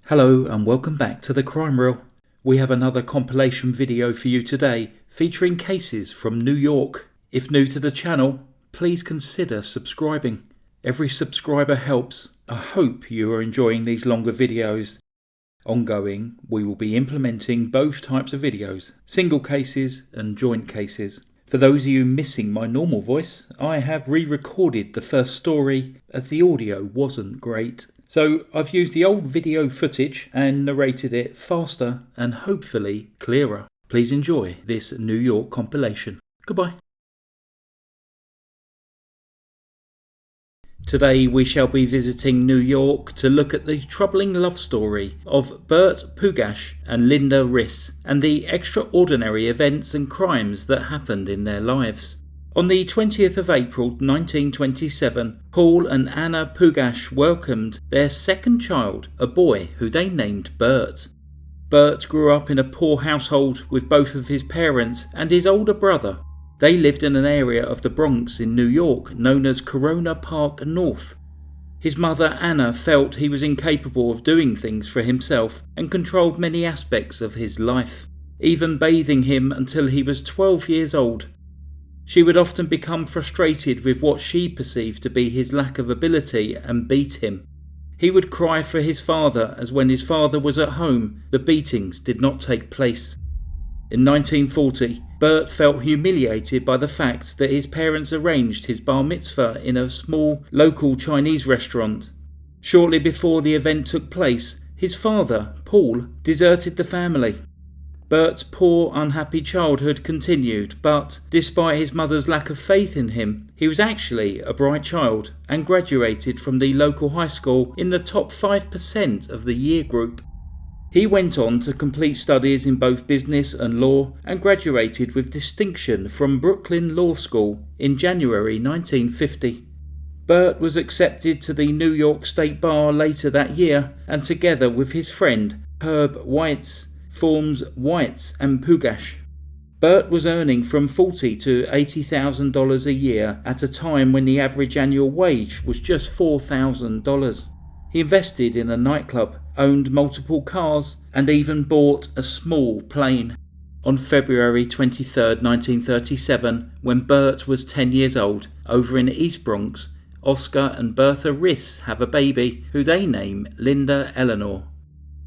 Hello and welcome back to the Crime Reel. We have another compilation video for you today featuring cases from New York. If new to the channel, please consider subscribing. Every subscriber helps. I hope you are enjoying these longer videos. Ongoing, we will be implementing both types of videos, single cases and joint cases. For those of you missing my normal voice, I have re-recorded the first story as the audio wasn't great. So I've used the old video footage and narrated it faster and hopefully clearer. Please enjoy this New York compilation. Goodbye. Today we shall be visiting New York to look at the troubling love story of Burt Pugach and Linda Riss and the extraordinary events and crimes that happened in their lives. On the 20th of April 1927, Paul and Anna Pugach welcomed their second child, a boy who they named Burt. Burt grew up in a poor household with both of his parents and his older brother. They lived in an area of the Bronx in New York known as Corona Park North. His mother Anna felt he was incapable of doing things for himself and controlled many aspects of his life, even bathing him until he was 12 years old. She would often become frustrated with what she perceived to be his lack of ability and beat him. He would cry for his father, as when his father was at home, the beatings did not take place. In 1940, Burt felt humiliated by the fact that his parents arranged his bar mitzvah in a small local Chinese restaurant. Shortly before the event took place, his father, Paul, deserted the family. Burt's poor, unhappy childhood continued, but despite his mother's lack of faith in him, he was actually a bright child and graduated from the local high school in the top 5% of the year group. He went on to complete studies in both business and law and graduated with distinction from Brooklyn Law School in January 1950. Burt was accepted to the New York State Bar later that year, and together with his friend Herb Weitz, forms Weitz and Pugach. Burt was earning from $40,000 to $80,000 a year at a time when the average annual wage was just $4,000. He invested in a nightclub, owned multiple cars, and even bought a small plane. On February 23, 1937, when Burt was 10 years old, over in East Bronx, Oscar and Bertha Riss have a baby who they name Linda Eleanor.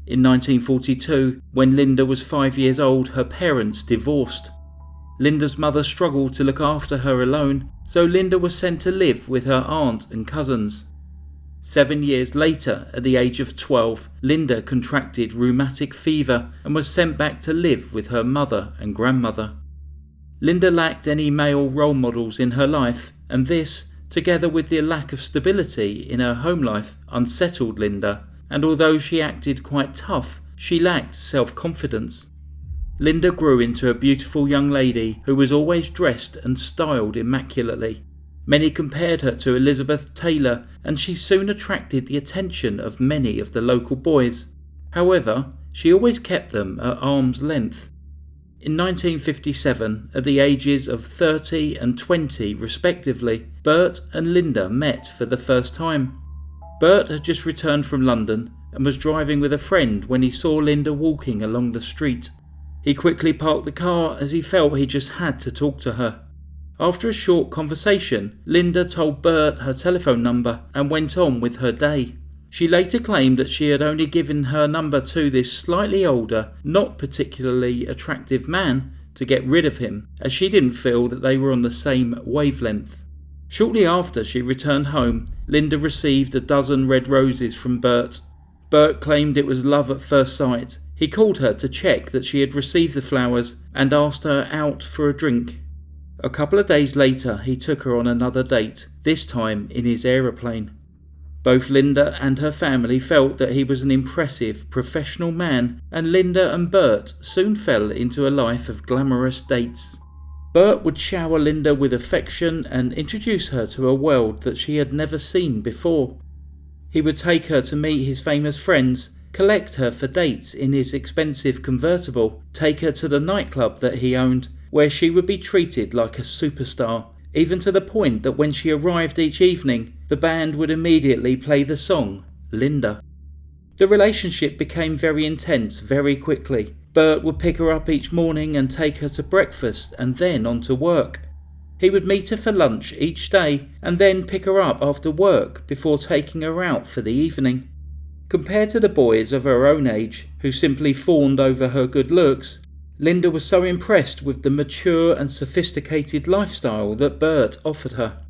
In 1942, when Linda was 5 years old, her parents divorced. Linda's mother struggled to look after her alone, so Linda was sent to live with her aunt and cousins. 7 years later, at the age of 12, Linda contracted rheumatic fever and was sent back to live with her mother and grandmother. Linda lacked any male role models in her life, and this, together with the lack of stability in her home life, unsettled Linda. And although she acted quite tough, she lacked self-confidence. Linda grew into a beautiful young lady who was always dressed and styled immaculately. Many compared her to Elizabeth Taylor, and she soon attracted the attention of many of the local boys. However, she always kept them at arm's length. In 1957, at the ages of 30 and 20 respectively, Burt and Linda met for the first time. Burt had just returned from London and was driving with a friend when he saw Linda walking along the street. He quickly parked the car as he felt he just had to talk to her. After a short conversation, Linda told Burt her telephone number and went on with her day. She later claimed that she had only given her number to this slightly older, not particularly attractive man to get rid of him, as she didn't feel that they were on the same wavelength. Shortly after she returned home, Linda received a dozen red roses from Burt. Burt claimed it was love at first sight. He called her to check that she had received the flowers and asked her out for a drink. A couple of days later, he took her on another date, this time in his aeroplane. Both Linda and her family felt that he was an impressive, professional man, and Linda and Burt soon fell into a life of glamorous dates. Burt would shower Linda with affection and introduce her to a world that she had never seen before. He would take her to meet his famous friends, collect her for dates in his expensive convertible, take her to the nightclub that he owned, where she would be treated like a superstar, even to the point that when she arrived each evening, the band would immediately play the song Linda. The relationship became very intense very quickly. Burt would pick her up each morning and take her to breakfast and then on to work. He would meet her for lunch each day and then pick her up after work before taking her out for the evening. Compared to the boys of her own age, who simply fawned over her good looks, Linda was so impressed with the mature and sophisticated lifestyle that Burt offered her.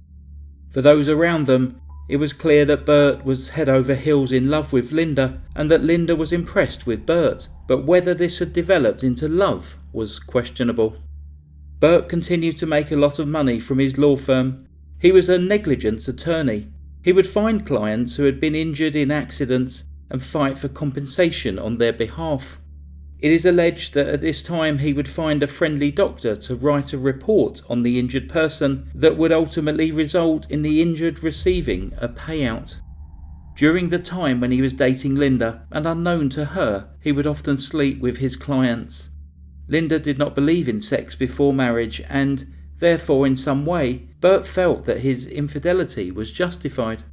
For those around them, it was clear that Burt was head over heels in love with Linda and that Linda was impressed with Burt, but whether this had developed into love was questionable. Burt continued to make a lot of money from his law firm. He was a negligence attorney. He would find clients who had been injured in accidents and fight for compensation on their behalf. It is alleged that at this time he would find a friendly doctor to write a report on the injured person that would ultimately result in the injured receiving a payout. During the time when he was dating Linda, and unknown to her, he would often sleep with his clients. Linda did not believe in sex before marriage and, therefore in some way, Burt felt that his infidelity was justified.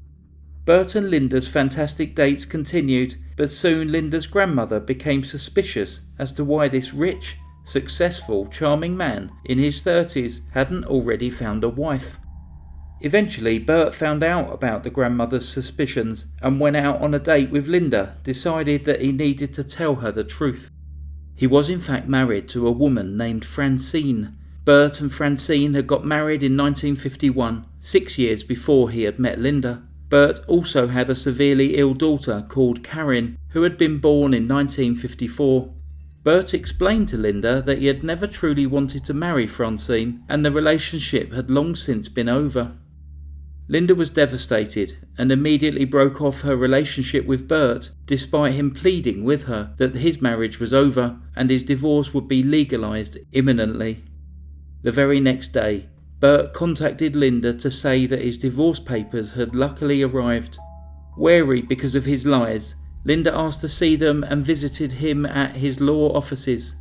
Burt and Linda's fantastic dates continued, but soon Linda's grandmother became suspicious as to why this rich, successful, charming man in his 30s hadn't already found a wife. Eventually, Burt found out about the grandmother's suspicions and went out on a date with Linda, decided that he needed to tell her the truth. He was in fact married to a woman named Francine. Burt and Francine had got married in 1951, 6 years before he had met Linda. Burt also had a severely ill daughter called Karen, who had been born in 1954. Burt explained to Linda that he had never truly wanted to marry Francine, and the relationship had long since been over. Linda was devastated and immediately broke off her relationship with Burt, despite him pleading with her that his marriage was over and his divorce would be legalized imminently. The very next day, Burt contacted Linda to say that his divorce papers had luckily arrived. Wary because of his lies, Linda asked to see them and visited him at his law offices.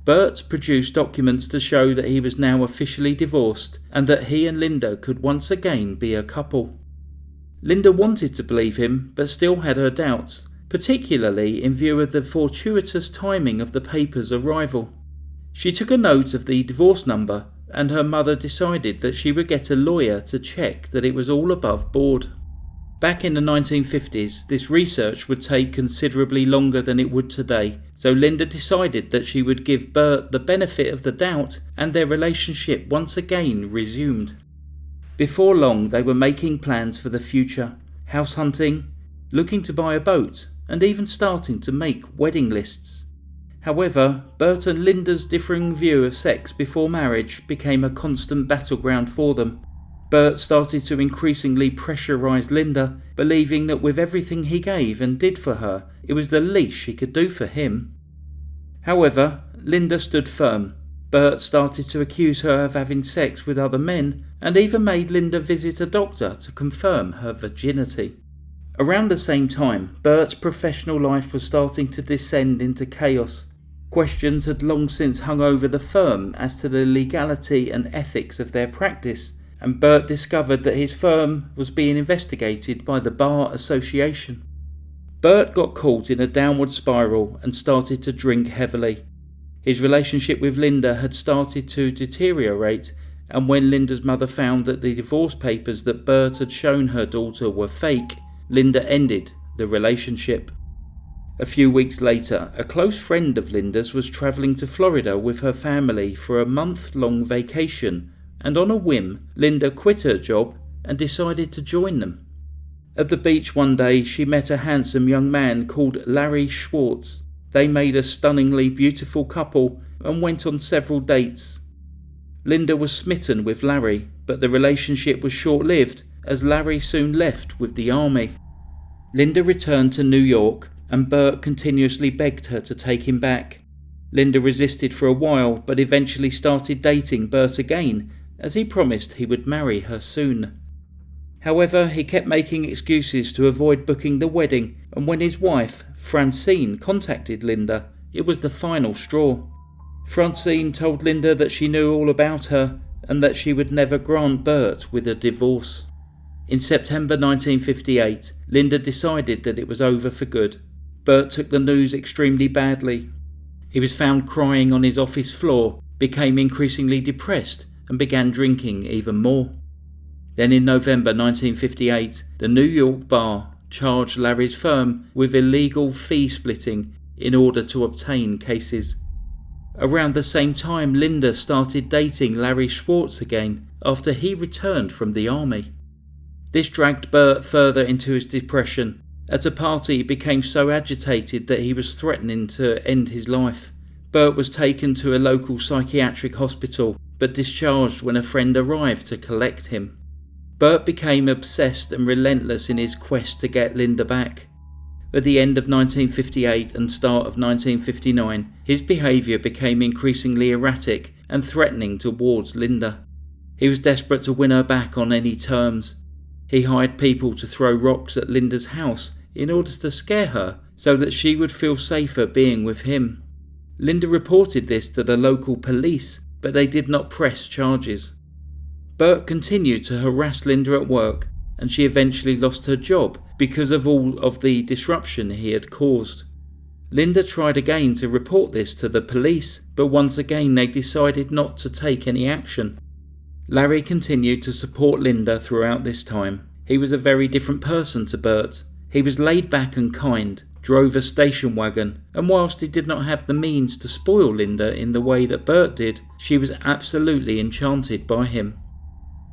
Burt produced documents to show that he was now officially divorced and that he and Linda could once again be a couple. Linda wanted to believe him, but still had her doubts, particularly in view of the fortuitous timing of the papers' arrival. She took a note of the divorce number, and her mother decided that she would get a lawyer to check that it was all above board. Back in the 1950s, this research would take considerably longer than it would today, so Linda decided that she would give Burt the benefit of the doubt, and their relationship once again resumed. Before long, they were making plans for the future, house hunting, looking to buy a boat, and even starting to make wedding lists. However, Burt and Linda's differing view of sex before marriage became a constant battleground for them. Burt started to increasingly pressurise Linda, believing that with everything he gave and did for her, it was the least she could do for him. However, Linda stood firm. Burt started to accuse her of having sex with other men, and even made Linda visit a doctor to confirm her virginity. Around the same time, Burt's professional life was starting to descend into chaos. Questions had long since hung over the firm as to the legality and ethics of their practice, and Burt discovered that his firm was being investigated by the Bar Association. Burt got caught in a downward spiral and started to drink heavily. His relationship with Linda had started to deteriorate, and when Linda's mother found that the divorce papers that Burt had shown her daughter were fake, Linda ended the relationship. A few weeks later, a close friend of Linda's was travelling to Florida with her family for a month-long vacation, and on a whim, Linda quit her job and decided to join them. At the beach one day, she met a handsome young man called Larry Schwartz. They made a stunningly beautiful couple and went on several dates. Linda was smitten with Larry, but the relationship was short-lived as Larry soon left with the army. Linda returned to New York, and Burt continuously begged her to take him back. Linda resisted for a while, but eventually started dating Burt again, as he promised he would marry her soon. However, he kept making excuses to avoid booking the wedding, and when his wife, Francine, contacted Linda, it was the final straw. Francine told Linda that she knew all about her, and that she would never grant Burt with a divorce. In September 1958, Linda decided that it was over for good. Burt took the news extremely badly. He was found crying on his office floor, became increasingly depressed, and began drinking even more. Then in November 1958, the New York bar charged Larry's firm with illegal fee splitting in order to obtain cases. Around the same time, Linda started dating Larry Schwartz again after he returned from the army. This dragged Burt further into his depression. At a party, he became so agitated that he was threatening to end his life. Burt was taken to a local psychiatric hospital, but discharged when a friend arrived to collect him. Burt became obsessed and relentless in his quest to get Linda back. At the end of 1958 and start of 1959, his behaviour became increasingly erratic and threatening towards Linda. He was desperate to win her back on any terms. He hired people to throw rocks at Linda's house in order to scare her so that she would feel safer being with him. Linda reported this to the local police, but they did not press charges. Burt continued to harass Linda at work, and she eventually lost her job because of all of the disruption he had caused. Linda tried again to report this to the police, but once again they decided not to take any action. Larry continued to support Linda throughout this time. He was a very different person to Burt. He was laid back and kind, drove a station wagon, and whilst he did not have the means to spoil Linda in the way that Burt did, she was absolutely enchanted by him.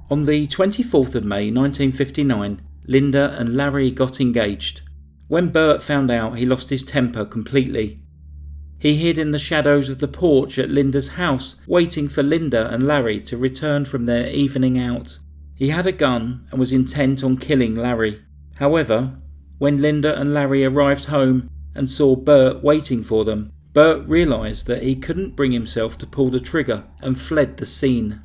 On the 24th of May 1959, Linda and Larry got engaged. When Burt found out, he lost his temper completely. He hid in the shadows of the porch at Linda's house, waiting for Linda and Larry to return from their evening out. He had a gun and was intent on killing Larry. However, when Linda and Larry arrived home and saw Burt waiting for them, Burt realised that he couldn't bring himself to pull the trigger and fled the scene.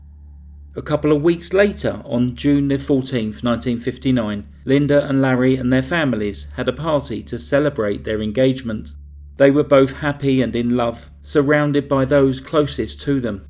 A couple of weeks later, on June the 14th, 1959, Linda and Larry and their families had a party to celebrate their engagement. They were both happy and in love, surrounded by those closest to them.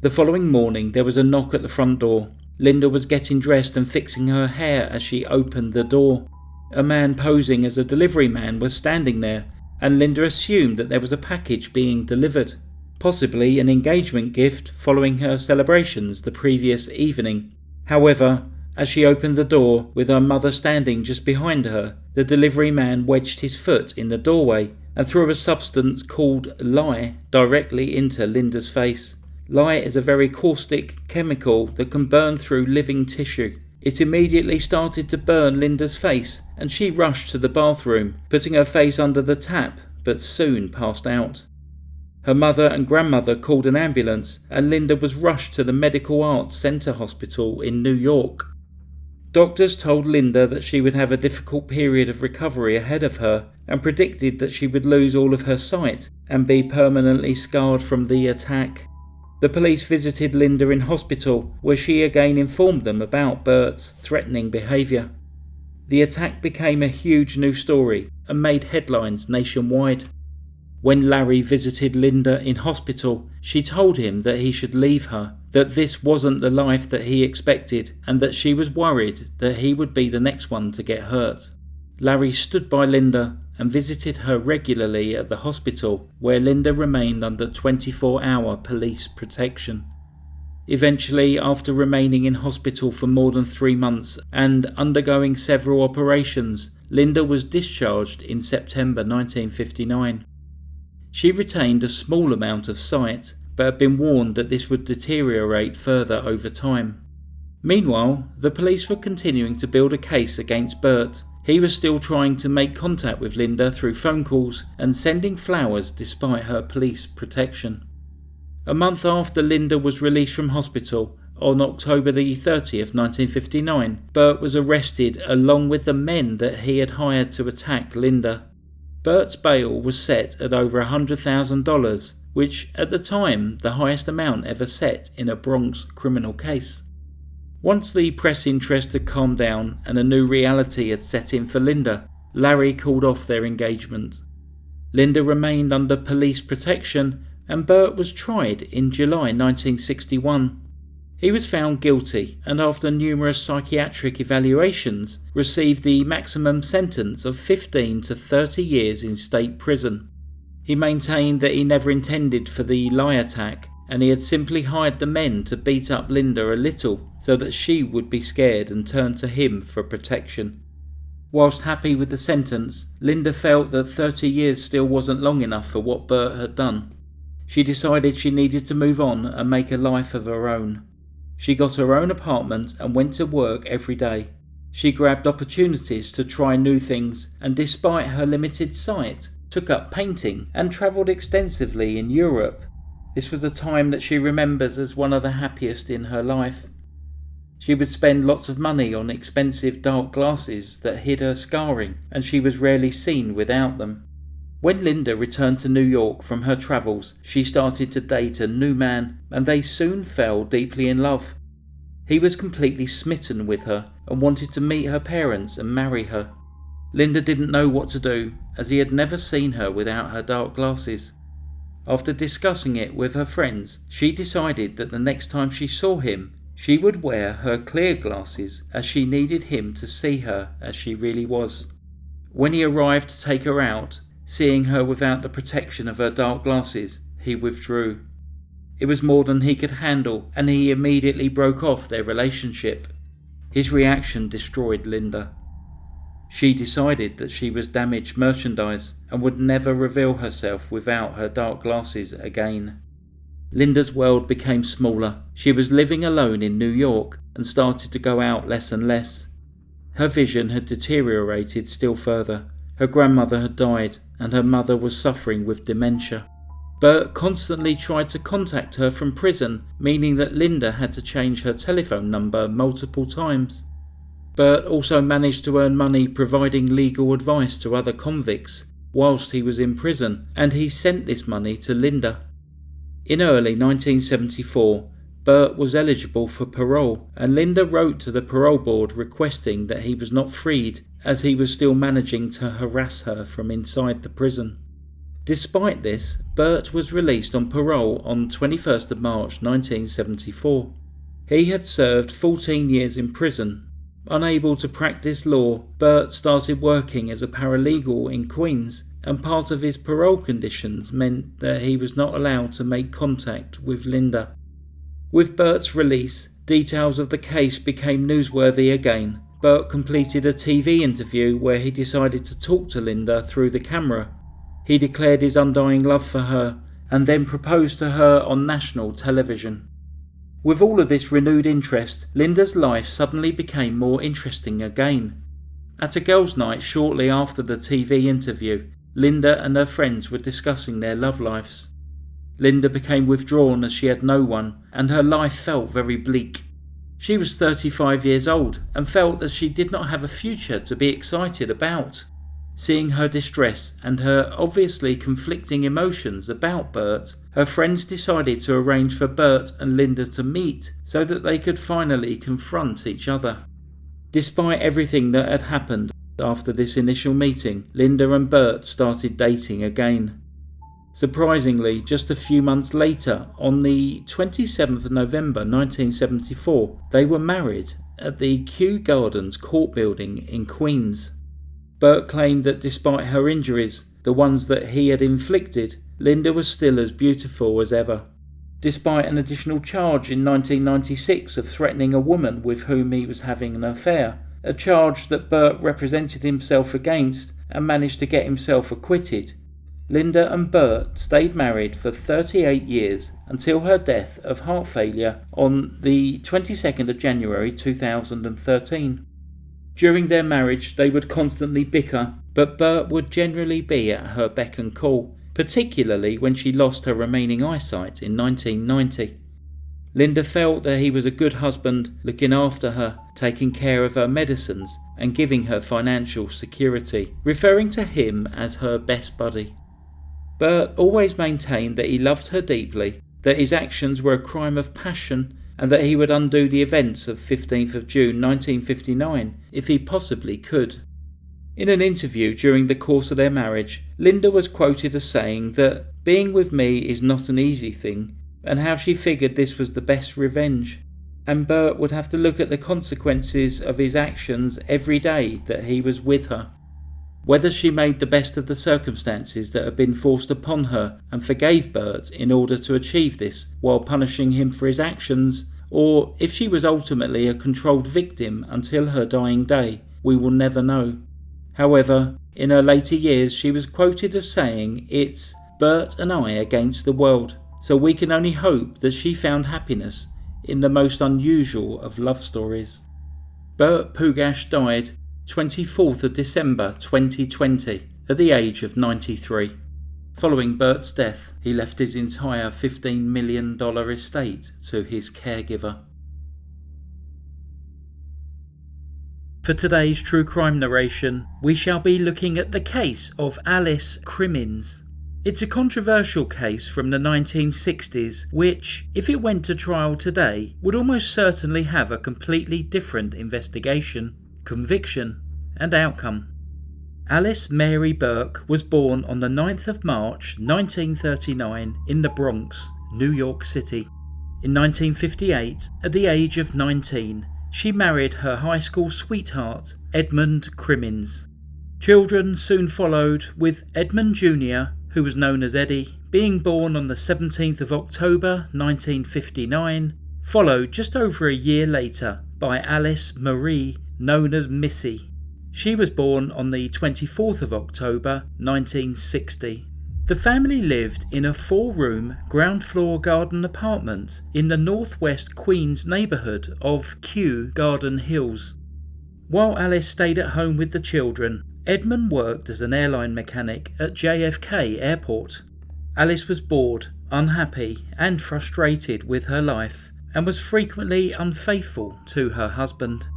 The following morning there was a knock at the front door. Linda was getting dressed and fixing her hair as she opened the door. A man posing as a delivery man was standing there, and Linda assumed that there was a package being delivered. Possibly an engagement gift following her celebrations the previous evening. However, as she opened the door with her mother standing just behind her, the delivery man wedged his foot in the doorway and threw a substance called lye directly into Linda's face. Lye is a very caustic chemical that can burn through living tissue. It immediately started to burn Linda's face, and she rushed to the bathroom, putting her face under the tap, but soon passed out. Her mother and grandmother called an ambulance, and Linda was rushed to the Medical Arts Center Hospital in New York. Doctors told Linda that she would have a difficult period of recovery ahead of her, and predicted that she would lose all of her sight and be permanently scarred from the attack. The police visited Linda in hospital, where she again informed them about Burt's threatening behaviour. The attack became a huge news story and made headlines nationwide. When Larry visited Linda in hospital, she told him that he should leave her, that this wasn't the life that he expected, and that she was worried that he would be the next one to get hurt. Larry stood by Linda and visited her regularly at the hospital, where Linda remained under 24-hour police protection. Eventually, after remaining in hospital for more than 3 months and undergoing several operations, Linda was discharged in September 1959. She retained a small amount of sight, but had been warned that this would deteriorate further over time. Meanwhile, the police were continuing to build a case against Burt. He was still trying to make contact with Linda through phone calls and sending flowers despite her police protection. A month after Linda was released from hospital, on October the 30th, 1959, Burt was arrested along with the men that he had hired to attack Linda. Burt's bail was set at over $100,000, which at the time the highest amount ever set in a Bronx criminal case. Once the press interest had calmed down and a new reality had set in for Linda, Larry called off their engagement. Linda remained under police protection and Burt was tried in July 1961. He was found guilty and after numerous psychiatric evaluations received the maximum sentence of 15 to 30 years in state prison. He maintained that he never intended for the lie attack and he had simply hired the men to beat up Linda a little so that she would be scared and turn to him for protection. Whilst happy with the sentence, Linda felt that 30 years still wasn't long enough for what Burt had done. She decided she needed to move on and make a life of her own. She got her own apartment and went to work every day. She grabbed opportunities to try new things and despite her limited sight, took up painting and travelled extensively in Europe. This was a time that she remembers as one of the happiest in her life. She would spend lots of money on expensive dark glasses that hid her scarring and she was rarely seen without them. When Linda returned to New York from her travels, she started to date a new man and they soon fell deeply in love. He was completely smitten with her and wanted to meet her parents and marry her. Linda didn't know what to do as he had never seen her without her dark glasses. After discussing it with her friends, she decided that the next time she saw him, she would wear her clear glasses as she needed him to see her as she really was. When he arrived to take her out, seeing her without the protection of her dark glasses, he withdrew. It was more than he could handle and he immediately broke off their relationship. His reaction destroyed Linda. She decided that she was damaged merchandise and would never reveal herself without her dark glasses again. Linda's world became smaller. She was living alone in New York and started to go out less and less. Her vision had deteriorated still further. Her grandmother had died and her mother was suffering with dementia. Burt constantly tried to contact her from prison, meaning that Linda had to change her telephone number multiple times. Burt also managed to earn money providing legal advice to other convicts whilst he was in prison, and he sent this money to Linda. In early 1974, Burt was eligible for parole, and Linda wrote to the parole board requesting that he was not freed as he was still managing to harass her from inside the prison. Despite this, Burt was released on parole on 21st of March 1974. He had served 14 years in prison. Unable to practice law, Burt started working as a paralegal in Queens, and part of his parole conditions meant that he was not allowed to make contact with Linda. With Burt's release, details of the case became newsworthy again. Burt completed a TV interview where he decided to talk to Linda through the camera. He declared his undying love for her and then proposed to her on national television. With all of this renewed interest, Linda's life suddenly became more interesting again. At a girls' night shortly after the TV interview, Linda and her friends were discussing their love lives. Linda became withdrawn as she had no one, and her life felt very bleak. She was 35 years old and felt that she did not have a future to be excited about. Seeing her distress and her obviously conflicting emotions about Burt, her friends decided to arrange for Burt and Linda to meet so that they could finally confront each other. Despite everything that had happened after this initial meeting, Linda and Burt started dating again. Surprisingly, just a few months later, on the 27th of November 1974, they were married at the Kew Gardens Court Building in Queens. Burt claimed that despite her injuries, the ones that he had inflicted, Linda was still as beautiful as ever. Despite an additional charge in 1996 of threatening a woman with whom he was having an affair, a charge that Burt represented himself against and managed to get himself acquitted, Linda and Burt stayed married for 38 years until her death of heart failure on the 22nd of January 2013. During their marriage they would constantly bicker, but Burt would generally be at her beck and call, particularly when she lost her remaining eyesight in 1990. Linda felt that he was a good husband, looking after her, taking care of her medicines and giving her financial security, referring to him as her best buddy. Burt always maintained that he loved her deeply, that his actions were a crime of passion, and that he would undo the events of 15th of June 1959 if he possibly could. In an interview during the course of their marriage, Linda was quoted as saying that being with me is not an easy thing, and how she figured this was the best revenge. and Burt would have to look at the consequences of his actions every day that he was with her. Whether she made the best of the circumstances that had been forced upon her and forgave Burt in order to achieve this while punishing him for his actions, or if she was ultimately a controlled victim until her dying day, we will never know. However, in her later years she was quoted as saying, "It's Burt and I against the world," so we can only hope that she found happiness in the most unusual of love stories. Burt Pugach died 24th of December 2020 at the age of 93. Following Burt's death, he left his entire $15 million estate to his caregiver. For today's true crime narration, we shall be looking at the case of Alice Crimmins. It's a controversial case from the 1960s which, if it went to trial today, would almost certainly have a completely different investigation, conviction and outcome. Alice Mary Burke was born on the 9th of March 1939 in the Bronx, New York City. In 1958, at the age of 19, she married her high school sweetheart, Edmund Crimmins. Children soon followed, with Edmund Jr., who was known as Eddie, being born on the 17th of October 1959, followed just over a year later by Alice Marie, known as Missy. She was born on the 24th of October 1960. The family lived in a 4-room, ground-floor garden apartment in the northwest Queens neighbourhood of Kew Garden Hills. While Alice stayed at home with the children, Edmund worked as an airline mechanic at JFK Airport. Alice was bored, unhappy and frustrated with her life and was frequently unfaithful to her husband.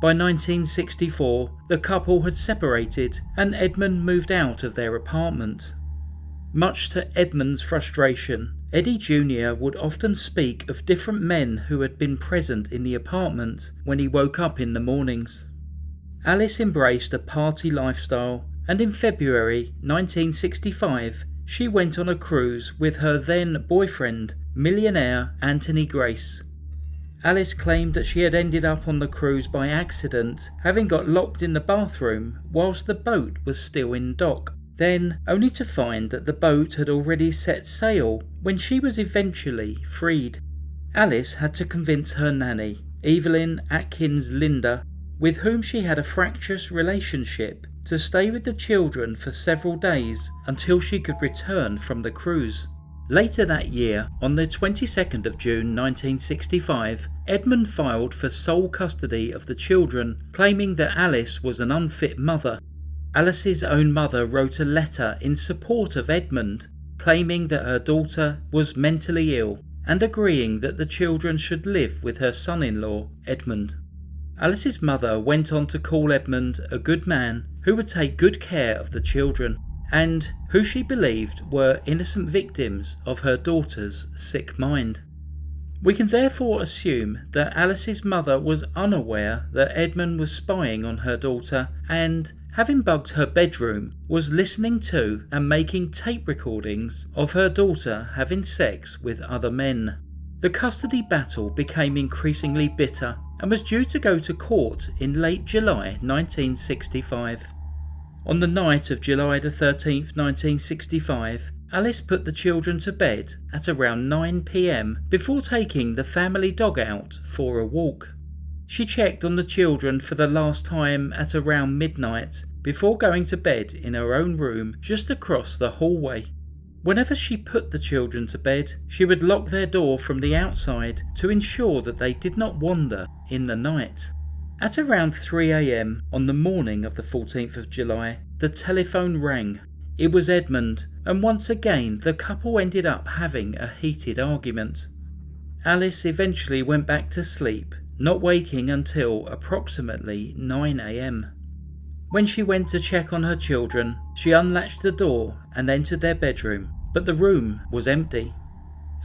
By 1964, the couple had separated and Edmund moved out of their apartment. Much to Edmund's frustration, Eddie Jr. would often speak of different men who had been present in the apartment when he woke up in the mornings. Alice embraced a party lifestyle, and in February 1965 she went on a cruise with her then boyfriend, millionaire Anthony Grace. Alice claimed that she had ended up on the cruise by accident, having got locked in the bathroom whilst the boat was still in dock, then only to find that the boat had already set sail when she was eventually freed. Alice had to convince her nanny, Evelyn Atkins Linda, with whom she had a fractious relationship, to stay with the children for several days until she could return from the cruise. Later that year, on the 22nd of June 1965, Edmund filed for sole custody of the children, claiming that Alice was an unfit mother. Alice's own mother wrote a letter in support of Edmund, claiming that her daughter was mentally ill and agreeing that the children should live with her son-in-law, Edmund. Alice's mother went on to call Edmund a good man who would take good care of the children, and who she believed were innocent victims of her daughter's sick mind. We can therefore assume that Alice's mother was unaware that Edmund was spying on her daughter and, having bugged her bedroom, was listening to and making tape recordings of her daughter having sex with other men. The custody battle became increasingly bitter and was due to go to court in late July 1965. On the night of July the 13th, 1965, Alice put the children to bed at around 9 p.m. before taking the family dog out for a walk. She checked on the children for the last time at around midnight before going to bed in her own room just across the hallway. Whenever she put the children to bed, she would lock their door from the outside to ensure that they did not wander in the night. At around 3 a.m. on the morning of the 14th of July, the telephone rang. It was Edmund, and once again the couple ended up having a heated argument. Alice eventually went back to sleep, not waking until approximately 9 a.m. When she went to check on her children, she unlatched the door and entered their bedroom, but the room was empty.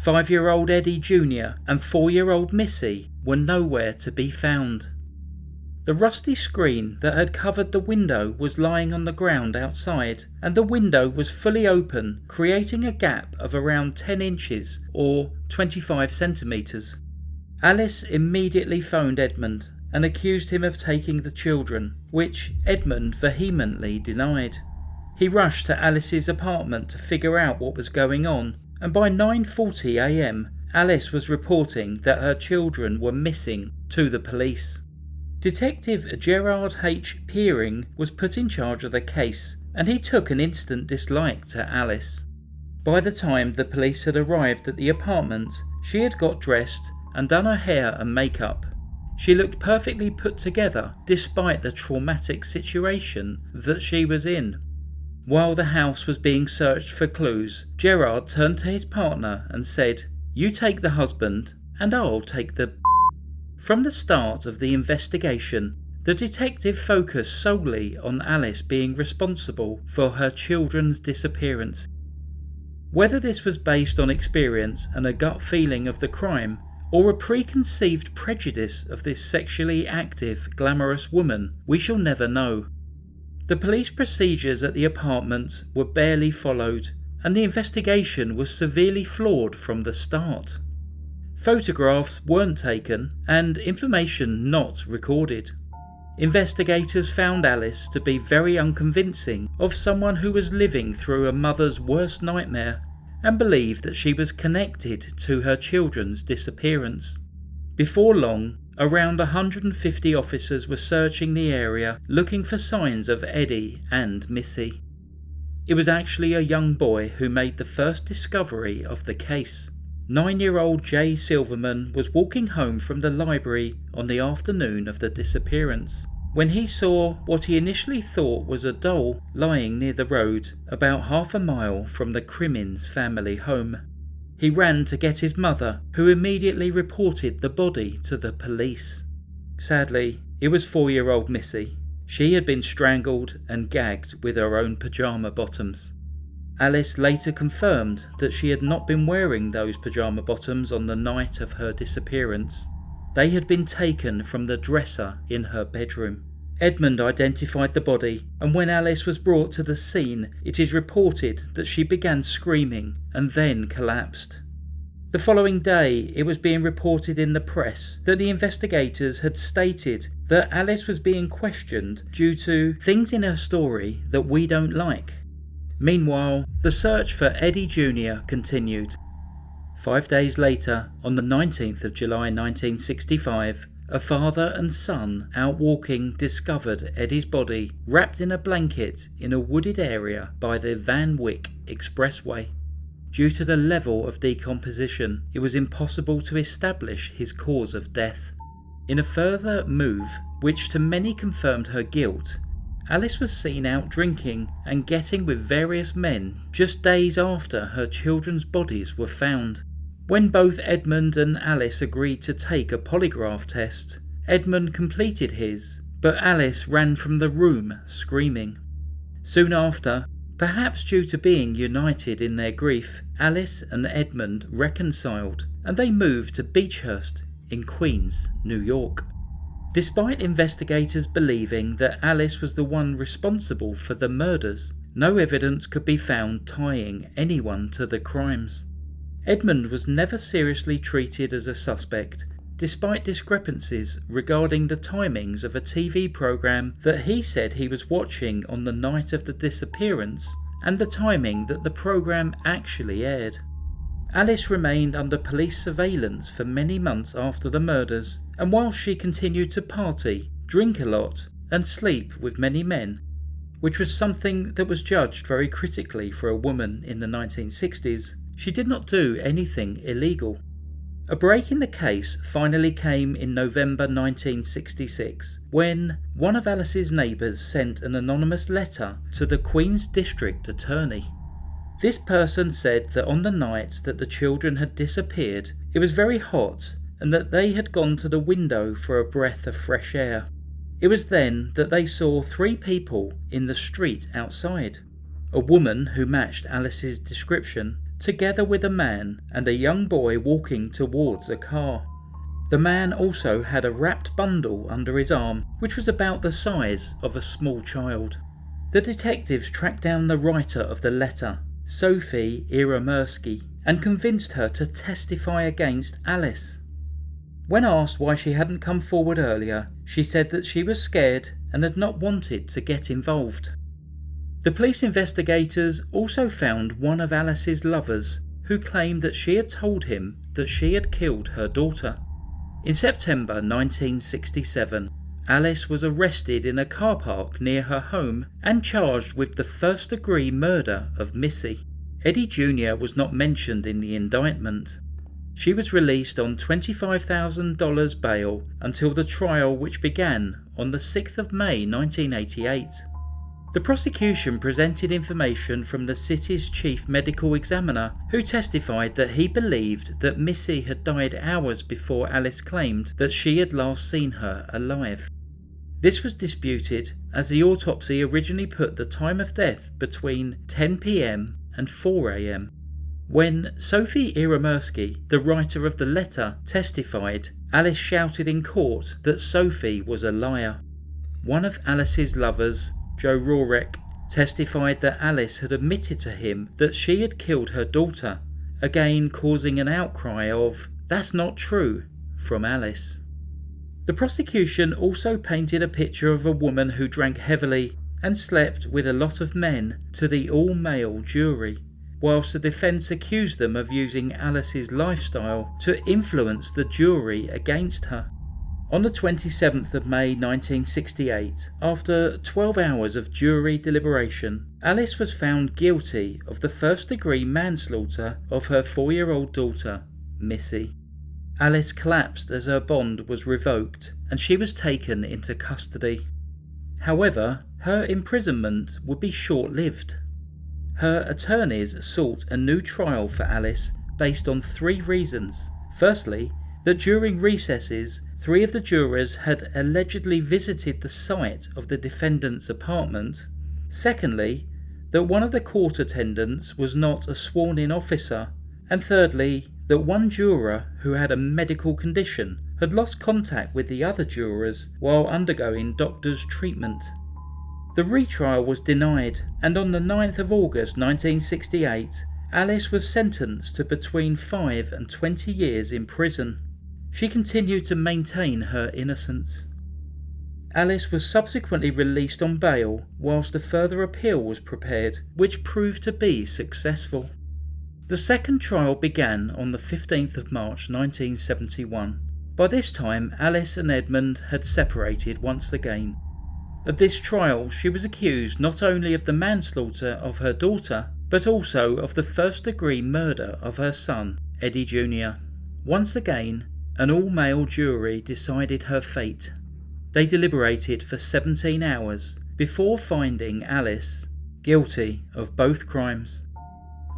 5-year-old Eddie Jr. and 4-year-old Missy were nowhere to be found. The rusty screen that had covered the window was lying on the ground outside, and the window was fully open, creating a gap of around 10 inches or 25 centimetres. Alice immediately phoned Edmund and accused him of taking the children, which Edmund vehemently denied. He rushed to Alice's apartment to figure out what was going on, and by 9:40 a.m. Alice was reporting that her children were missing to the police. Detective Gerard H. Peering was put in charge of the case, and he took an instant dislike to Alice. By the time the police had arrived at the apartment, she had got dressed and done her hair and makeup. She looked perfectly put together despite the traumatic situation that she was in. While the house was being searched for clues, Gerard turned to his partner and said, "You take the husband and I'll take the..." From the start of the investigation, the detective focused solely on Alice being responsible for her children's disappearance. Whether this was based on experience and a gut feeling of the crime, or a preconceived prejudice of this sexually active, glamorous woman, we shall never know. The police procedures at the apartment were barely followed, and the investigation was severely flawed from the start. Photographs weren't taken, and information not recorded. Investigators found Alice to be very unconvincing of someone who was living through a mother's worst nightmare, and believed that she was connected to her children's disappearance. Before long, around 150 officers were searching the area looking for signs of Eddie and Missy. It was actually a young boy who made the first discovery of the case. 9-year-old Jay Silverman was walking home from the library on the afternoon of the disappearance, when he saw what he initially thought was a doll lying near the road about half a mile from the Crimmins family home. He ran to get his mother, who immediately reported the body to the police. Sadly, it was 4-year-old Missy. She had been strangled and gagged with her own pyjama bottoms. Alice later confirmed that she had not been wearing those pyjama bottoms on the night of her disappearance. They had been taken from the dresser in her bedroom. Edmund identified the body, and when Alice was brought to the scene, it is reported that she began screaming and then collapsed. The following day, it was being reported in the press that the investigators had stated that Alice was being questioned due to things in her story that we don't like. Meanwhile, the search for Eddie Jr. continued. 5 days later, on the 19th of July 1965, a father and son out walking discovered Eddie's body wrapped in a blanket in a wooded area by the Van Wyck Expressway. Due to the level of decomposition, it was impossible to establish his cause of death. In a further move, which to many confirmed her guilt, Alice was seen out drinking and getting with various men just days after her children's bodies were found. When both Edmund and Alice agreed to take a polygraph test, Edmund completed his, but Alice ran from the room screaming. Soon after, perhaps due to being united in their grief, Alice and Edmund reconciled, and they moved to Beechhurst in Queens, New York. Despite investigators believing that Alice was the one responsible for the murders, no evidence could be found tying anyone to the crimes. Edmund was never seriously treated as a suspect, despite discrepancies regarding the timings of a TV program that he said he was watching on the night of the disappearance and the timing that the program actually aired. Alice remained under police surveillance for many months after the murders, and while she continued to party, drink a lot, and sleep with many men, which was something that was judged very critically for a woman in the 1960s, she did not do anything illegal. A break in the case finally came in November 1966, when one of Alice's neighbours sent an anonymous letter to the Queen's District Attorney. This person said that on the night that the children had disappeared, it was very hot and that they had gone to the window for a breath of fresh air. It was then that they saw 3 people in the street outside. A woman who matched Alice's description, together with a man and a young boy walking towards a car. The man also had a wrapped bundle under his arm, which was about the size of a small child. The detectives tracked down the writer of the letter, Sophie Iramersky, and convinced her to testify against Alice. When asked why she hadn't come forward earlier, she said that she was scared and had not wanted to get involved. The police investigators also found one of Alice's lovers, who claimed that she had told him that she had killed her daughter. In September 1967, Alice was arrested in a car park near her home and charged with the first-degree murder of Missy. Eddie Jr. was not mentioned in the indictment. She was released on $25,000 bail until the trial, which began on the 6th of May 1988. The prosecution presented information from the city's chief medical examiner, who testified that he believed that Missy had died hours before Alice claimed that she had last seen her alive. This was disputed, as the autopsy originally put the time of death between 10 p.m. and 4 a.m. When Sophie Iramersky, the writer of the letter, testified, Alice shouted in court that Sophie was a liar. One of Alice's lovers, Joe Rorek, testified that Alice had admitted to him that she had killed her daughter, again causing an outcry of, "That's not true," from Alice. The prosecution also painted a picture of a woman who drank heavily and slept with a lot of men to the all-male jury, whilst the defence accused them of using Alice's lifestyle to influence the jury against her. On the 27th of May 1968, after 12 hours of jury deliberation, Alice was found guilty of the first-degree manslaughter of her 4-year-old daughter, Missy. Alice collapsed as her bond was revoked and she was taken into custody. However, her imprisonment would be short-lived. Her attorneys sought a new trial for Alice based on 3 reasons. Firstly, that during recesses, 3 of the jurors had allegedly visited the site of the defendant's apartment. Secondly, that one of the court attendants was not a sworn-in officer. And thirdly, that one juror who had a medical condition had lost contact with the other jurors while undergoing doctor's treatment. The retrial was denied, and on the 9th of August 1968, Alice was sentenced to between 5 and 20 years in prison. She continued to maintain her innocence. Alice was subsequently released on bail whilst a further appeal was prepared, which proved to be successful. The second trial began on the 15th of March 1971. By this time, Alice and Edmund had separated once again. At this trial, she was accused not only of the manslaughter of her daughter, but also of the first-degree murder of her son, Eddie Jr. Once again, an all-male jury decided her fate. They deliberated for 17 hours before finding Alice guilty of both crimes.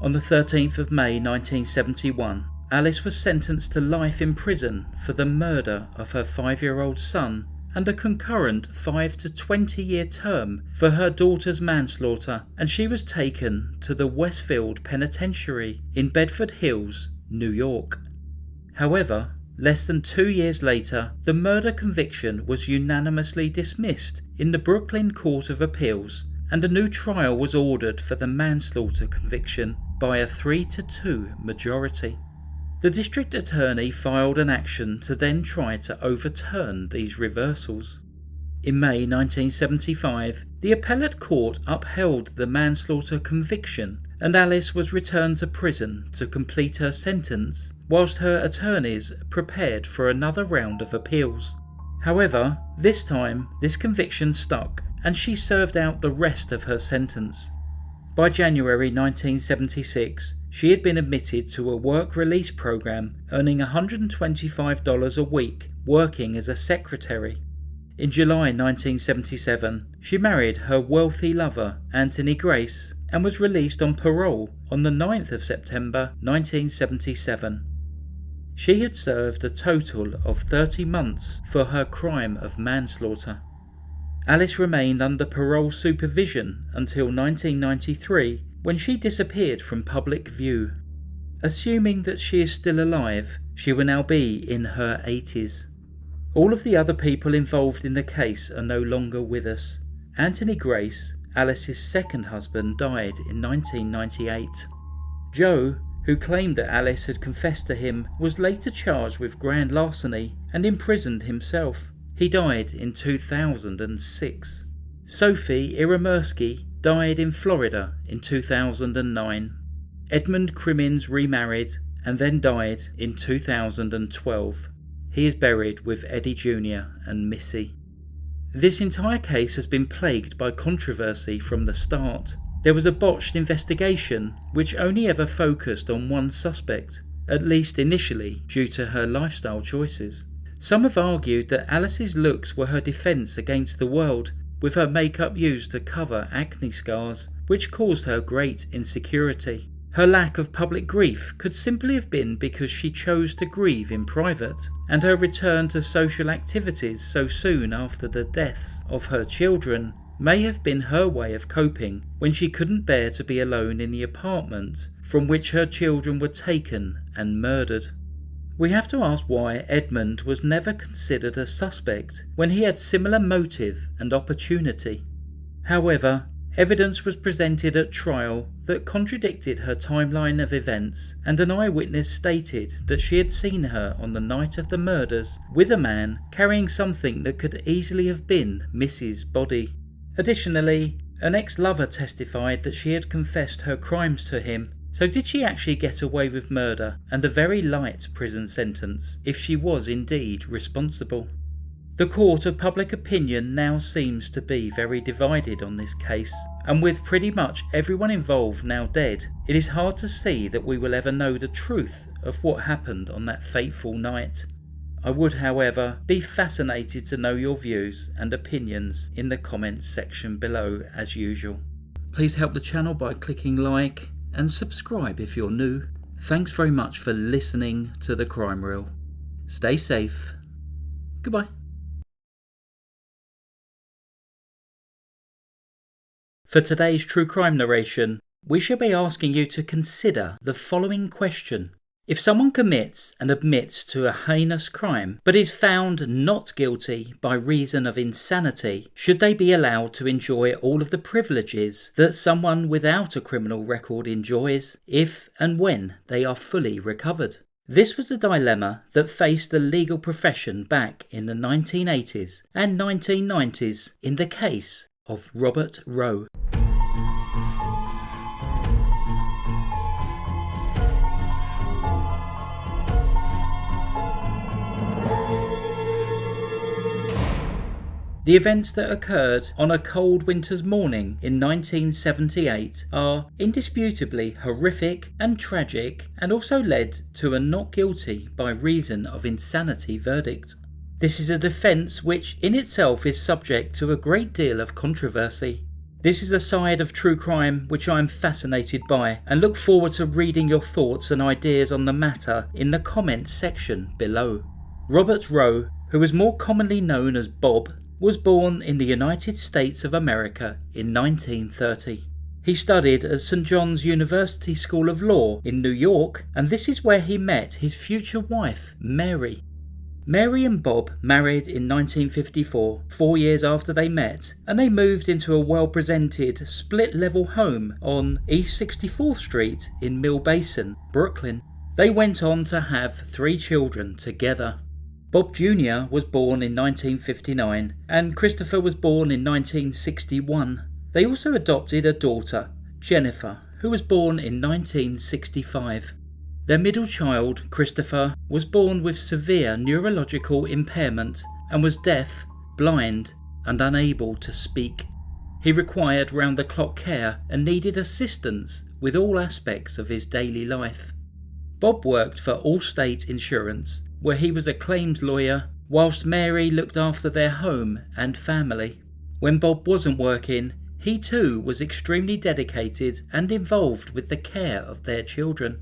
On the 13th of May 1971, Alice was sentenced to life in prison for the murder of her 5-year-old son and a concurrent 5 to 20-year term for her daughter's manslaughter, and she was taken to the Westfield Penitentiary in Bedford Hills, New York. However, less than 2 years later, the murder conviction was unanimously dismissed in the Brooklyn Court of Appeals, and a new trial was ordered for the manslaughter conviction by a 3-2 majority. The district attorney filed an action to then try to overturn these reversals. In May 1975, the appellate court upheld the manslaughter conviction, and Alice was returned to prison to complete her sentence, whilst her attorneys prepared for another round of appeals. However, this time, this conviction stuck, and she served out the rest of her sentence. By January 1976, she had been admitted to a work release program, earning $125 a week, working as a secretary. In July 1977, she married her wealthy lover, Anthony Grace, and was released on parole on the 9th of September 1977. She had served a total of 30 months for her crime of manslaughter. Alice remained under parole supervision until 1993, when she disappeared from public view. Assuming that she is still alive, she will now be in her 80s. All of the other people involved in the case are no longer with us. Anthony Grace, Alice's second husband, died in 1998. Joe, who claimed that Alice had confessed to him, was later charged with grand larceny and imprisoned himself. He died in 2006. Sophie Iramersky died in Florida in 2009. Edmund Crimmins remarried and then died in 2012. He is buried with Eddie Jr. and Missy. This entire case has been plagued by controversy from the start. There was a botched investigation which only ever focused on one suspect, at least initially due to her lifestyle choices. Some have argued that Alice's looks were her defence against the world, with her makeup used to cover acne scars, which caused her great insecurity. Her lack of public grief could simply have been because she chose to grieve in private, and her return to social activities so soon after the deaths of her children may have been her way of coping when she couldn't bear to be alone in the apartment from which her children were taken and murdered. We have to ask why Edmund was never considered a suspect when he had similar motive and opportunity. However, evidence was presented at trial that contradicted her timeline of events, and an eyewitness stated that she had seen her on the night of the murders with a man carrying something that could easily have been Missy's body. Additionally, an ex-lover testified that she had confessed her crimes to him. So did she actually get away with murder and a very light prison sentence if she was indeed responsible? The court of public opinion now seems to be very divided on this case, and with pretty much everyone involved now dead, it is hard to see that we will ever know the truth of what happened on that fateful night. I would, however, be fascinated to know your views and opinions in the comments section below as usual. Please help the channel by clicking like and subscribe if you're new. Thanks very much for listening to The Crime Reel. Stay safe. Goodbye. For today's true crime narration, we shall be asking you to consider the following question. If someone commits and admits to a heinous crime, but is found not guilty by reason of insanity, should they be allowed to enjoy all of the privileges that someone without a criminal record enjoys if and when they are fully recovered? This was the dilemma that faced the legal profession back in the 1980s and 1990s in the case of Robert Rowe. The events that occurred on a cold winter's morning in 1978 are indisputably horrific and tragic, and also led to a not guilty by reason of insanity verdict. This is a defence which in itself is subject to a great deal of controversy. This is a side of true crime which I am fascinated by, and look forward to reading your thoughts and ideas on the matter in the comments section below. Robert Rowe, who is more commonly known as Bob, was born in the United States of America in 1930. He studied at St. John's University School of Law in New York, and this is where he met his future wife, Mary. Mary and Bob married in 1954, 4 years after they met, and they moved into a well-presented, split-level home on East 64th Street in Mill Basin, Brooklyn. They went on to have 3 children together. Bob Jr. was born in 1959 and Christopher was born in 1961. They also adopted a daughter, Jennifer, who was born in 1965. Their middle child, Christopher, was born with severe neurological impairment and was deaf, blind, and unable to speak. He required round-the-clock care and needed assistance with all aspects of his daily life. Bob worked for Allstate Insurance, where he was a claims lawyer, whilst Mary looked after their home and family. When Bob wasn't working, he too was extremely dedicated and involved with the care of their children.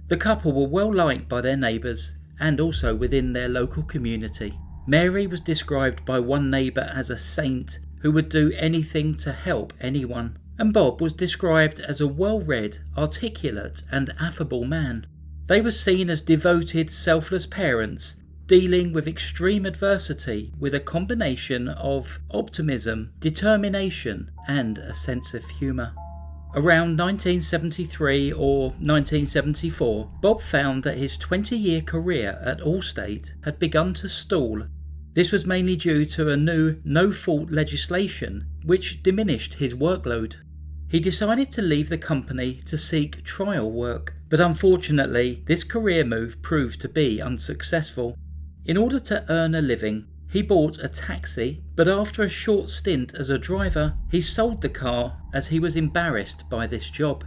The couple were well liked by their neighbours and also within their local community. Mary was described by one neighbour as a saint who would do anything to help anyone, and Bob was described as a well-read, articulate and affable man. They were seen as devoted, selfless parents, dealing with extreme adversity with a combination of optimism, determination, and a sense of humour. Around 1973 or 1974, Bob found that his 20-year career at Allstate had begun to stall. This was mainly due to a new no-fault legislation which diminished his workload. He decided to leave the company to seek trial work, but unfortunately this career move proved to be unsuccessful. In order to earn a living, he bought a taxi, but after a short stint as a driver, he sold the car as he was embarrassed by this job.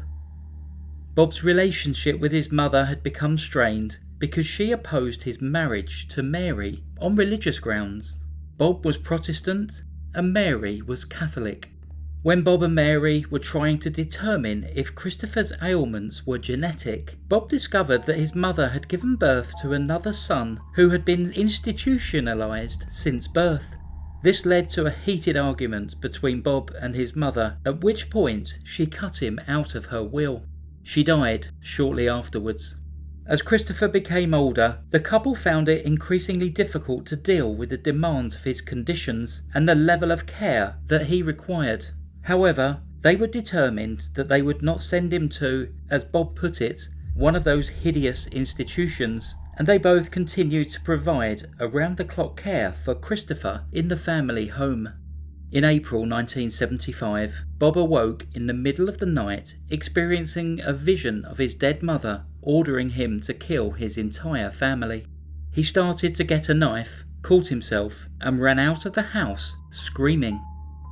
Bob's relationship with his mother had become strained because she opposed his marriage to Mary on religious grounds. Bob was Protestant and Mary was Catholic. When Bob and Mary were trying to determine if Christopher's ailments were genetic, Bob discovered that his mother had given birth to another son who had been institutionalized since birth. This led to a heated argument between Bob and his mother, at which point she cut him out of her will. She died shortly afterwards. As Christopher became older, the couple found it increasingly difficult to deal with the demands of his conditions and the level of care that he required. However, they were determined that they would not send him to, as Bob put it, one of those hideous institutions, and they both continued to provide around-the-clock care for Christopher in the family home. In April 1975, Bob awoke in the middle of the night, experiencing a vision of his dead mother ordering him to kill his entire family. He started to get a knife, caught himself, and ran out of the house, screaming.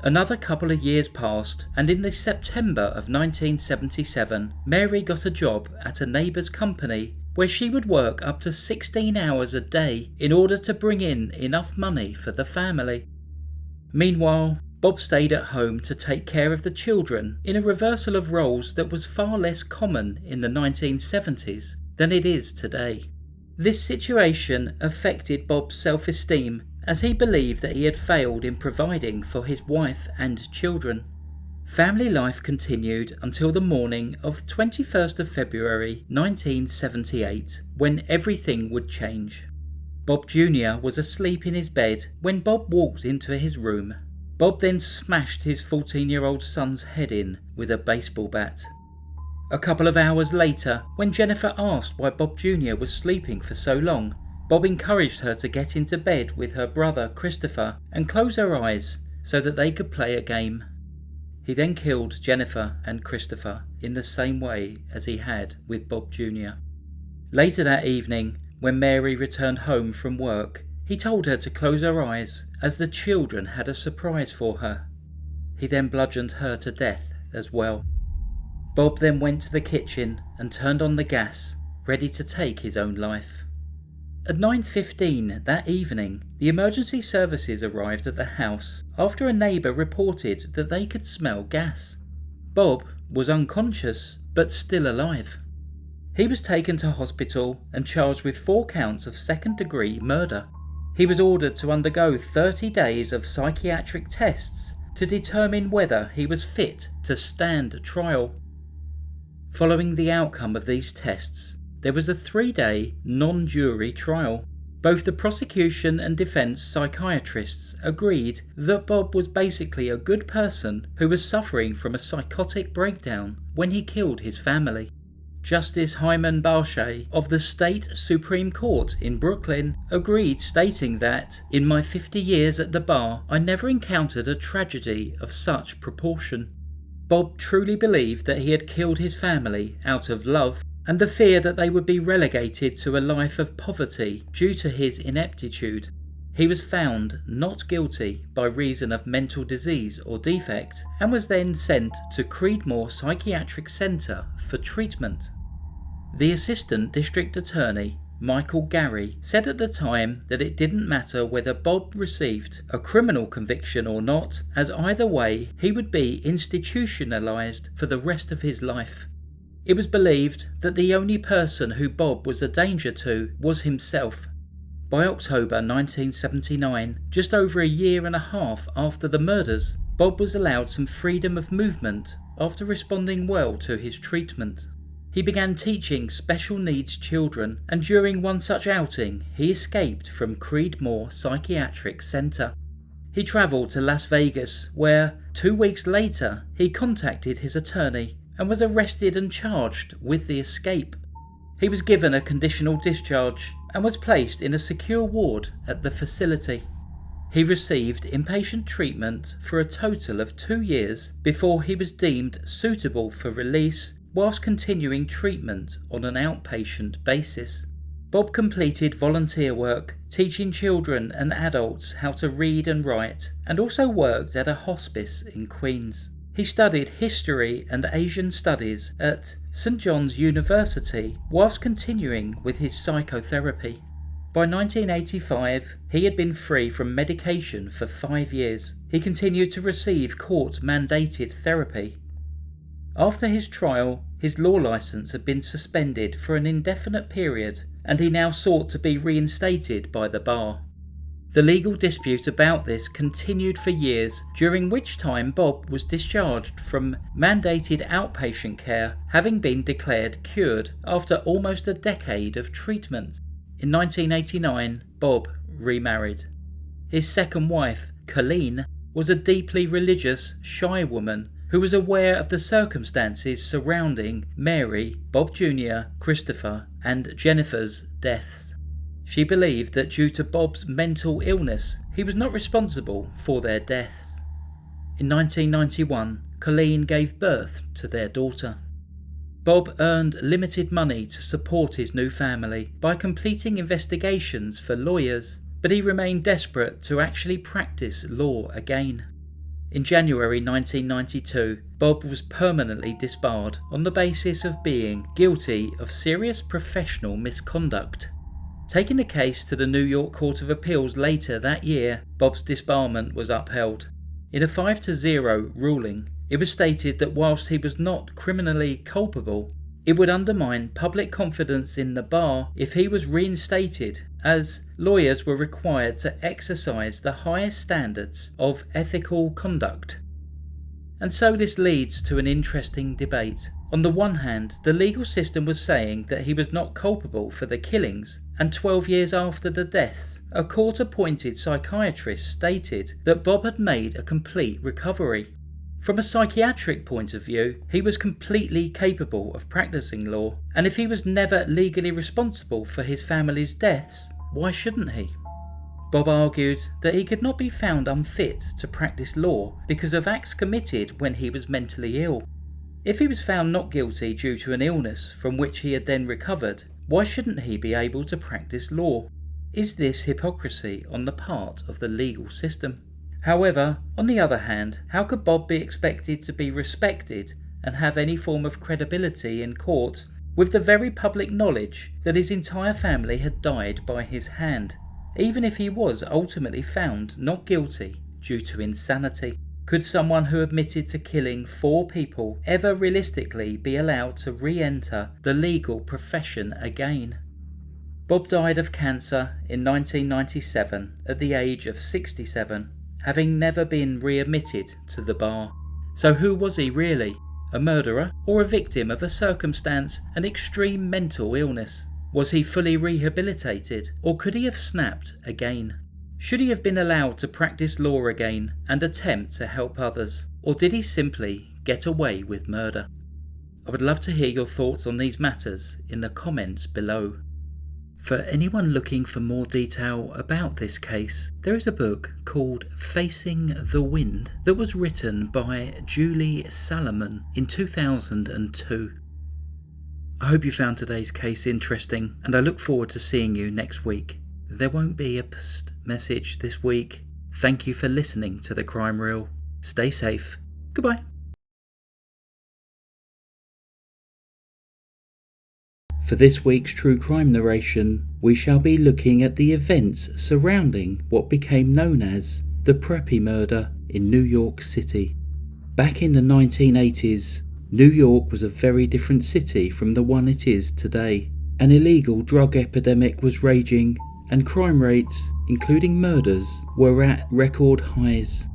Another couple of years passed, and in the September of 1977, Mary got a job at a neighbour's company where she would work up to 16 hours a day in order to bring in enough money for the family. Meanwhile, Bob stayed at home to take care of the children in a reversal of roles that was far less common in the 1970s than it is today. This situation affected Bob's self-esteem as he believed that he had failed in providing for his wife and children. Family life continued until the morning of 21st of February 1978, when everything would change. Bob Jr. was asleep in his bed when Bob walked into his room. Bob then smashed his 14-year-old son's head in with a baseball bat. A couple of hours later, when Jennifer asked why Bob Jr. was sleeping for so long, Bob encouraged her to get into bed with her brother Christopher and close her eyes so that they could play a game. He then killed Jennifer and Christopher in the same way as he had with Bob Jr. Later that evening, when Mary returned home from work, he told her to close her eyes as the children had a surprise for her. He then bludgeoned her to death as well. Bob then went to the kitchen and turned on the gas, ready to take his own life. At 9:15 that evening, the emergency services arrived at the house after a neighbour reported that they could smell gas. Bob was unconscious but still alive. He was taken to hospital and charged with 4 counts of second-degree murder. He was ordered to undergo 30 days of psychiatric tests to determine whether he was fit to stand trial. Following the outcome of these tests, there was a 3-day non-jury trial. Both the prosecution and defence psychiatrists agreed that Bob was basically a good person who was suffering from a psychotic breakdown when he killed his family. Justice Hyman Barshay of the State Supreme Court in Brooklyn agreed, stating that, "In my 50 years at the bar, I never encountered a tragedy of such proportion." Bob truly believed that he had killed his family out of love and the fear that they would be relegated to a life of poverty due to his ineptitude. He was found not guilty by reason of mental disease or defect and was then sent to Creedmoor Psychiatric Centre for treatment. The Assistant District Attorney, Michael Gary, said at the time that it didn't matter whether Bob received a criminal conviction or not, as either way he would be institutionalised for the rest of his life. It was believed that the only person who Bob was a danger to was himself. By October 1979, just over a year and a half after the murders, Bob was allowed some freedom of movement after responding well to his treatment. He began teaching special needs children, and during one such outing, he escaped from Creedmoor Psychiatric Centre. He travelled to Las Vegas, where, 2 weeks later, he contacted his attorney and was arrested and charged with the escape. He was given a conditional discharge and was placed in a secure ward at the facility. He received inpatient treatment for a total of 2 years before he was deemed suitable for release, whilst continuing treatment on an outpatient basis. Bob completed volunteer work, teaching children and adults how to read and write, and also worked at a hospice in Queens. He studied history and Asian studies at St. John's University whilst continuing with his psychotherapy. By 1985, he had been free from medication for 5 years. He continued to receive court-mandated therapy. After his trial, his law licence had been suspended for an indefinite period, and he now sought to be reinstated by the bar. The legal dispute about this continued for years, during which time Bob was discharged from mandated outpatient care, having been declared cured after almost a decade of treatment. In 1989, Bob remarried. His second wife, Colleen, was a deeply religious, shy woman who was aware of the circumstances surrounding Mary, Bob Jr., Christopher, and Jennifer's deaths. She believed that due to Bob's mental illness, he was not responsible for their deaths. In 1991, Colleen gave birth to their daughter. Bob earned limited money to support his new family by completing investigations for lawyers, but he remained desperate to actually practice law again. In January 1992, Bob was permanently disbarred on the basis of being guilty of serious professional misconduct. Taking the case to the New York Court of Appeals later that year, Bob's disbarment was upheld. In a 5-0 ruling, it was stated that whilst he was not criminally culpable, it would undermine public confidence in the bar if he was reinstated, as lawyers were required to exercise the highest standards of ethical conduct. And so this leads to an interesting debate. On the one hand, the legal system was saying that he was not culpable for the killings, and 12 years after the deaths, a court-appointed psychiatrist stated that Bob had made a complete recovery. From a psychiatric point of view, he was completely capable of practicing law, and if he was never legally responsible for his family's deaths, why shouldn't he? Bob argued that he could not be found unfit to practice law because of acts committed when he was mentally ill. If he was found not guilty due to an illness from which he had then recovered, why shouldn't he be able to practice law? Is this hypocrisy on the part of the legal system? However, on the other hand, how could Bob be expected to be respected and have any form of credibility in court with the very public knowledge that his entire family had died by his hand, even if he was ultimately found not guilty due to insanity? Could someone who admitted to killing 4 people ever realistically be allowed to re-enter the legal profession again? Bob died of cancer in 1997 at the age of 67, having never been readmitted to the bar. So who was he really? A murderer or a victim of a circumstance and extreme mental illness? Was he fully rehabilitated, or could he have snapped again? Should he have been allowed to practice law again and attempt to help others, or did he simply get away with murder? I would love to hear your thoughts on these matters in the comments below. For anyone looking for more detail about this case, there is a book called Facing the Wind that was written by Julie Salomon in 2002. I hope you found today's case interesting, and I look forward to seeing you next week. There won't be a psst message this week. Thank you for listening to The Crime Reel. Stay safe. Goodbye. For this week's true crime narration, we shall be looking at the events surrounding what became known as the Preppy murder in New York City. Back in the 1980s, New York was a very different city from the one it is today. An illegal drug epidemic was raging, and crime rates, including murders, were at record highs.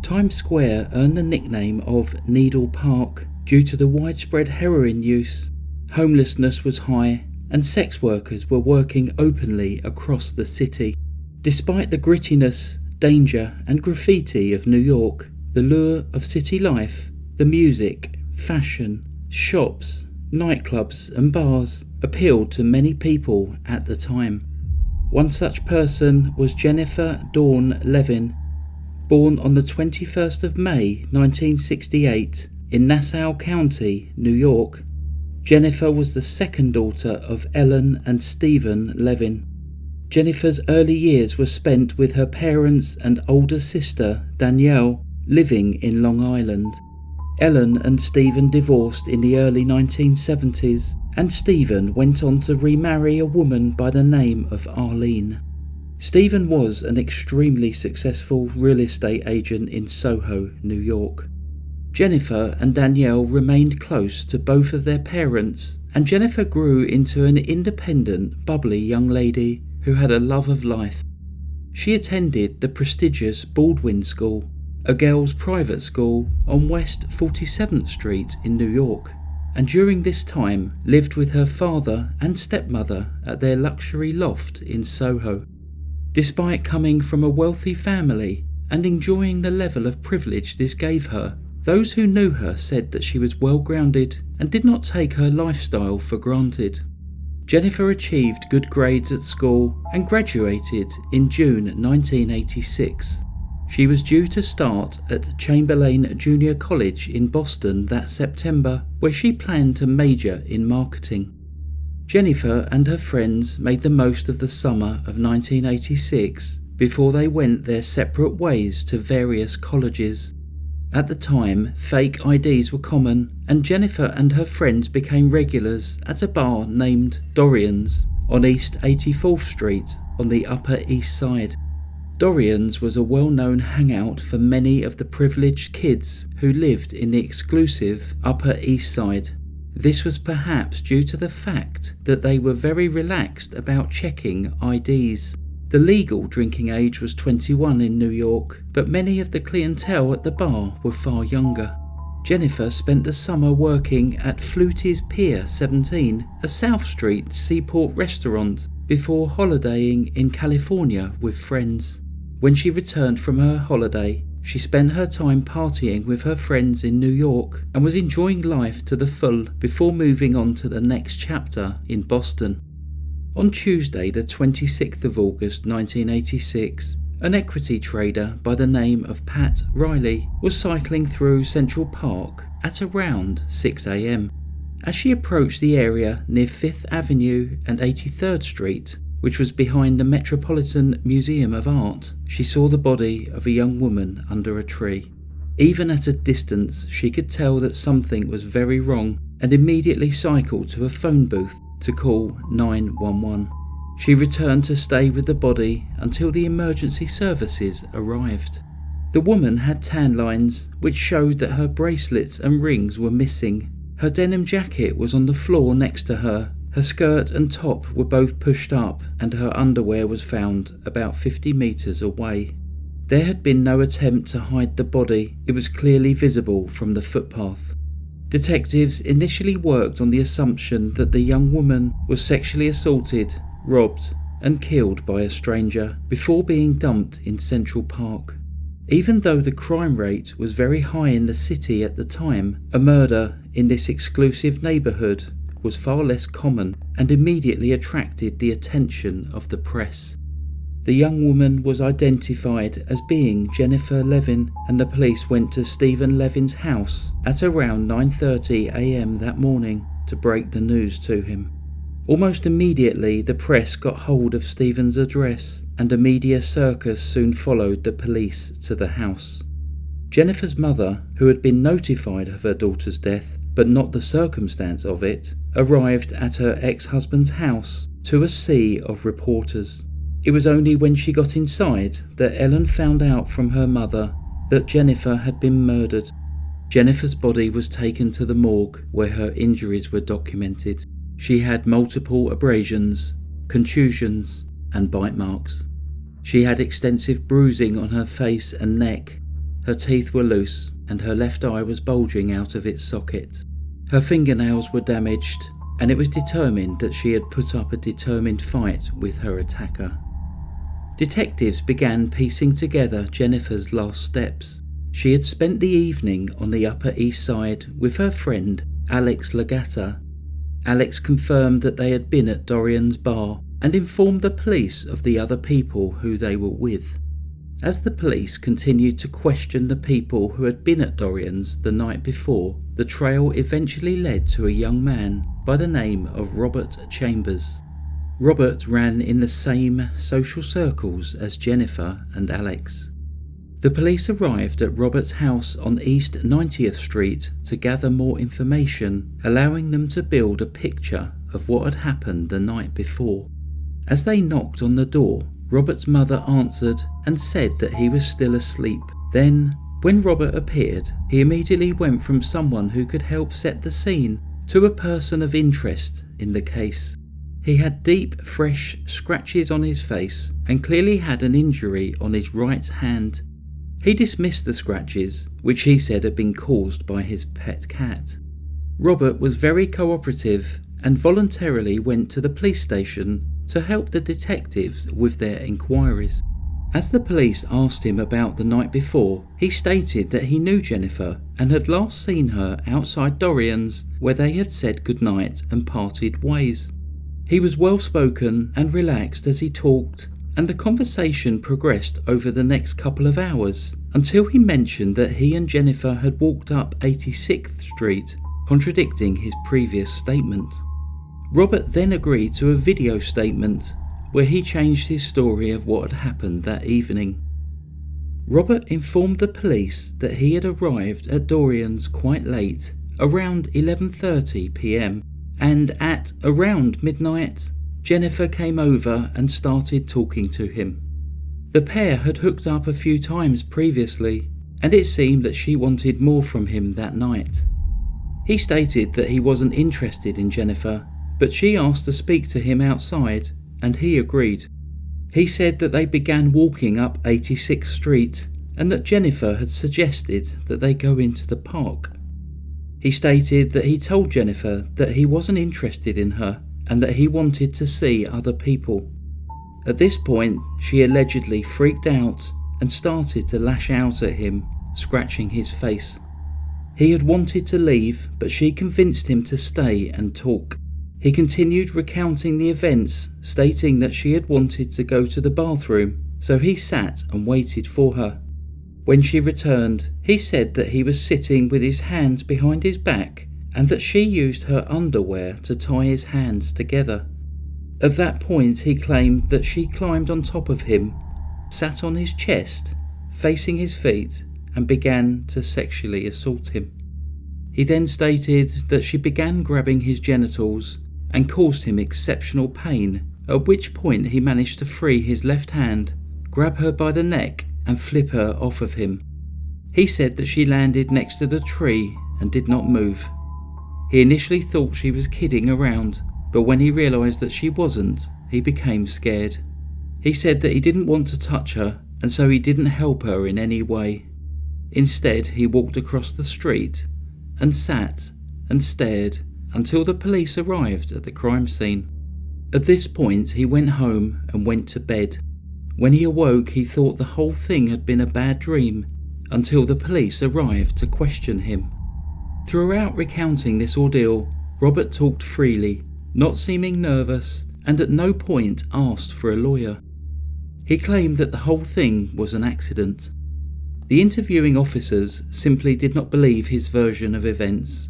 Times Square earned the nickname of Needle Park due to the widespread heroin use. Homelessness was high, and sex workers were working openly across the city. Despite the grittiness, danger, and graffiti of New York, the lure of city life, the music, fashion, shops, nightclubs and bars appealed to many people at the time. One such person was Jennifer Dawn Levin, born on the 21st of May 1968 in Nassau County, New York. Jennifer was the second daughter of Ellen and Stephen Levin. Jennifer's early years were spent with her parents and older sister Danielle living in Long Island. Ellen and Stephen divorced in the early 1970s, and Stephen went on to remarry a woman by the name of Arlene. Stephen was an extremely successful real estate agent in Soho, New York. Jennifer and Danielle remained close to both of their parents, and Jennifer grew into an independent, bubbly young lady who had a love of life. She attended the prestigious Baldwin School, a girls' private school on West 47th Street in New York, and during this time lived with her father and stepmother at their luxury loft in Soho. Despite coming from a wealthy family and enjoying the level of privilege this gave her, those who knew her said that she was well grounded and did not take her lifestyle for granted. Jennifer achieved good grades at school and graduated in June 1986. She was due to start at Chamberlain Junior College in Boston that September, where she planned to major in marketing. Jennifer and her friends made the most of the summer of 1986 before they went their separate ways to various colleges. At the time, fake IDs were common, and Jennifer and her friends became regulars at a bar named Dorian's on East 84th Street on the Upper East Side. Dorian's was a well-known hangout for many of the privileged kids who lived in the exclusive Upper East Side. This was perhaps due to the fact that they were very relaxed about checking IDs. The legal drinking age was 21 in New York, but many of the clientele at the bar were far younger. Jennifer spent the summer working at Fluty's Pier 17, a South Street seaport restaurant, before holidaying in California with friends. When she returned from her holiday, she spent her time partying with her friends in New York and was enjoying life to the full before moving on to the next chapter in Boston. On Tuesday, the 26th of August 1986, an equity trader by the name of Pat Riley was cycling through Central Park at around 6 a.m. As she approached the area near 5th Avenue and 83rd Street, which was behind the Metropolitan Museum of Art, she saw the body of a young woman under a tree. Even at a distance, she could tell that something was very wrong and immediately cycled to a phone booth to call 911. She returned to stay with the body until the emergency services arrived. The woman had tan lines which showed that her bracelets and rings were missing. Her denim jacket was on the floor next to her. Her skirt and top were both pushed up, and her underwear was found about 50 meters away. There had been no attempt to hide the body. It was clearly visible from the footpath. Detectives initially worked on the assumption that the young woman was sexually assaulted, robbed, and killed by a stranger before being dumped in Central Park. Even though the crime rate was very high in the city at the time, a murder in this exclusive neighborhood was far less common and immediately attracted the attention of the press. The young woman was identified as being Jennifer Levin, and the police went to Stephen Levin's house at around 9:30 a.m. that morning to break the news to him. Almost immediately, the press got hold of Stephen's address, and a media circus soon followed the police to the house. Jennifer's mother, who had been notified of her daughter's death, but not the circumstance of it, arrived at her ex-husband's house to a sea of reporters. It was only when she got inside that Ellen found out from her mother that Jennifer had been murdered. Jennifer's body was taken to the morgue where her injuries were documented. She had multiple abrasions, contusions, and bite marks. She had extensive bruising on her face and neck. Her teeth were loose, and her left eye was bulging out of its socket. Her fingernails were damaged, and it was determined that she had put up a determined fight with her attacker. Detectives began piecing together Jennifer's last steps. She had spent the evening on the Upper East Side with her friend Alex Legata. Alex confirmed that they had been at Dorian's bar and informed the police of the other people who they were with. As the police continued to question the people who had been at Dorian's the night before, the trail eventually led to a young man by the name of Robert Chambers. Robert ran in the same social circles as Jennifer and Alex. The police arrived at Robert's house on East 90th Street to gather more information, allowing them to build a picture of what had happened the night before. As they knocked on the door, Robert's mother answered and said that he was still asleep. Then, when Robert appeared, he immediately went from someone who could help set the scene to a person of interest in the case. He had deep, fresh scratches on his face and clearly had an injury on his right hand. He dismissed the scratches, which he said had been caused by his pet cat. Robert was very cooperative and voluntarily went to the police station to help the detectives with their inquiries. As the police asked him about the night before, he stated that he knew Jennifer and had last seen her outside Dorian's, where they had said goodnight and parted ways. He was well spoken and relaxed as he talked, and the conversation progressed over the next couple of hours until he mentioned that he and Jennifer had walked up 86th Street, contradicting his previous statement. Robert then agreed to a video statement where he changed his story of what had happened that evening. Robert informed the police that he had arrived at Dorian's quite late, around 11:30 p.m, and at around midnight, Jennifer came over and started talking to him. The pair had hooked up a few times previously, and it seemed that she wanted more from him that night. He stated that he wasn't interested in Jennifer, but she asked to speak to him outside, and he agreed. He said that they began walking up 86th Street, and that Jennifer had suggested that they go into the park. He stated that he told Jennifer that he wasn't interested in her, and that he wanted to see other people. At this point, she allegedly freaked out and started to lash out at him, scratching his face. He had wanted to leave, but she convinced him to stay and talk. He continued recounting the events, stating that she had wanted to go to the bathroom, so he sat and waited for her. When she returned, he said that he was sitting with his hands behind his back and that she used her underwear to tie his hands together. At that point, he claimed that she climbed on top of him, sat on his chest, facing his feet, and began to sexually assault him. He then stated that she began grabbing his genitals and caused him exceptional pain, at which point he managed to free his left hand, grab her by the neck, and flip her off of him. He said that she landed next to the tree and did not move. He initially thought she was kidding around, but when he realised that she wasn't, he became scared. He said that he didn't want to touch her, and so he didn't help her in any way. Instead, he walked across the street and sat and stared until the police arrived at the crime scene. At this point, he went home and went to bed. When he awoke, he thought the whole thing had been a bad dream until the police arrived to question him. Throughout recounting this ordeal, Robert talked freely, not seeming nervous, and at no point asked for a lawyer. He claimed that the whole thing was an accident. The interviewing officers simply did not believe his version of events.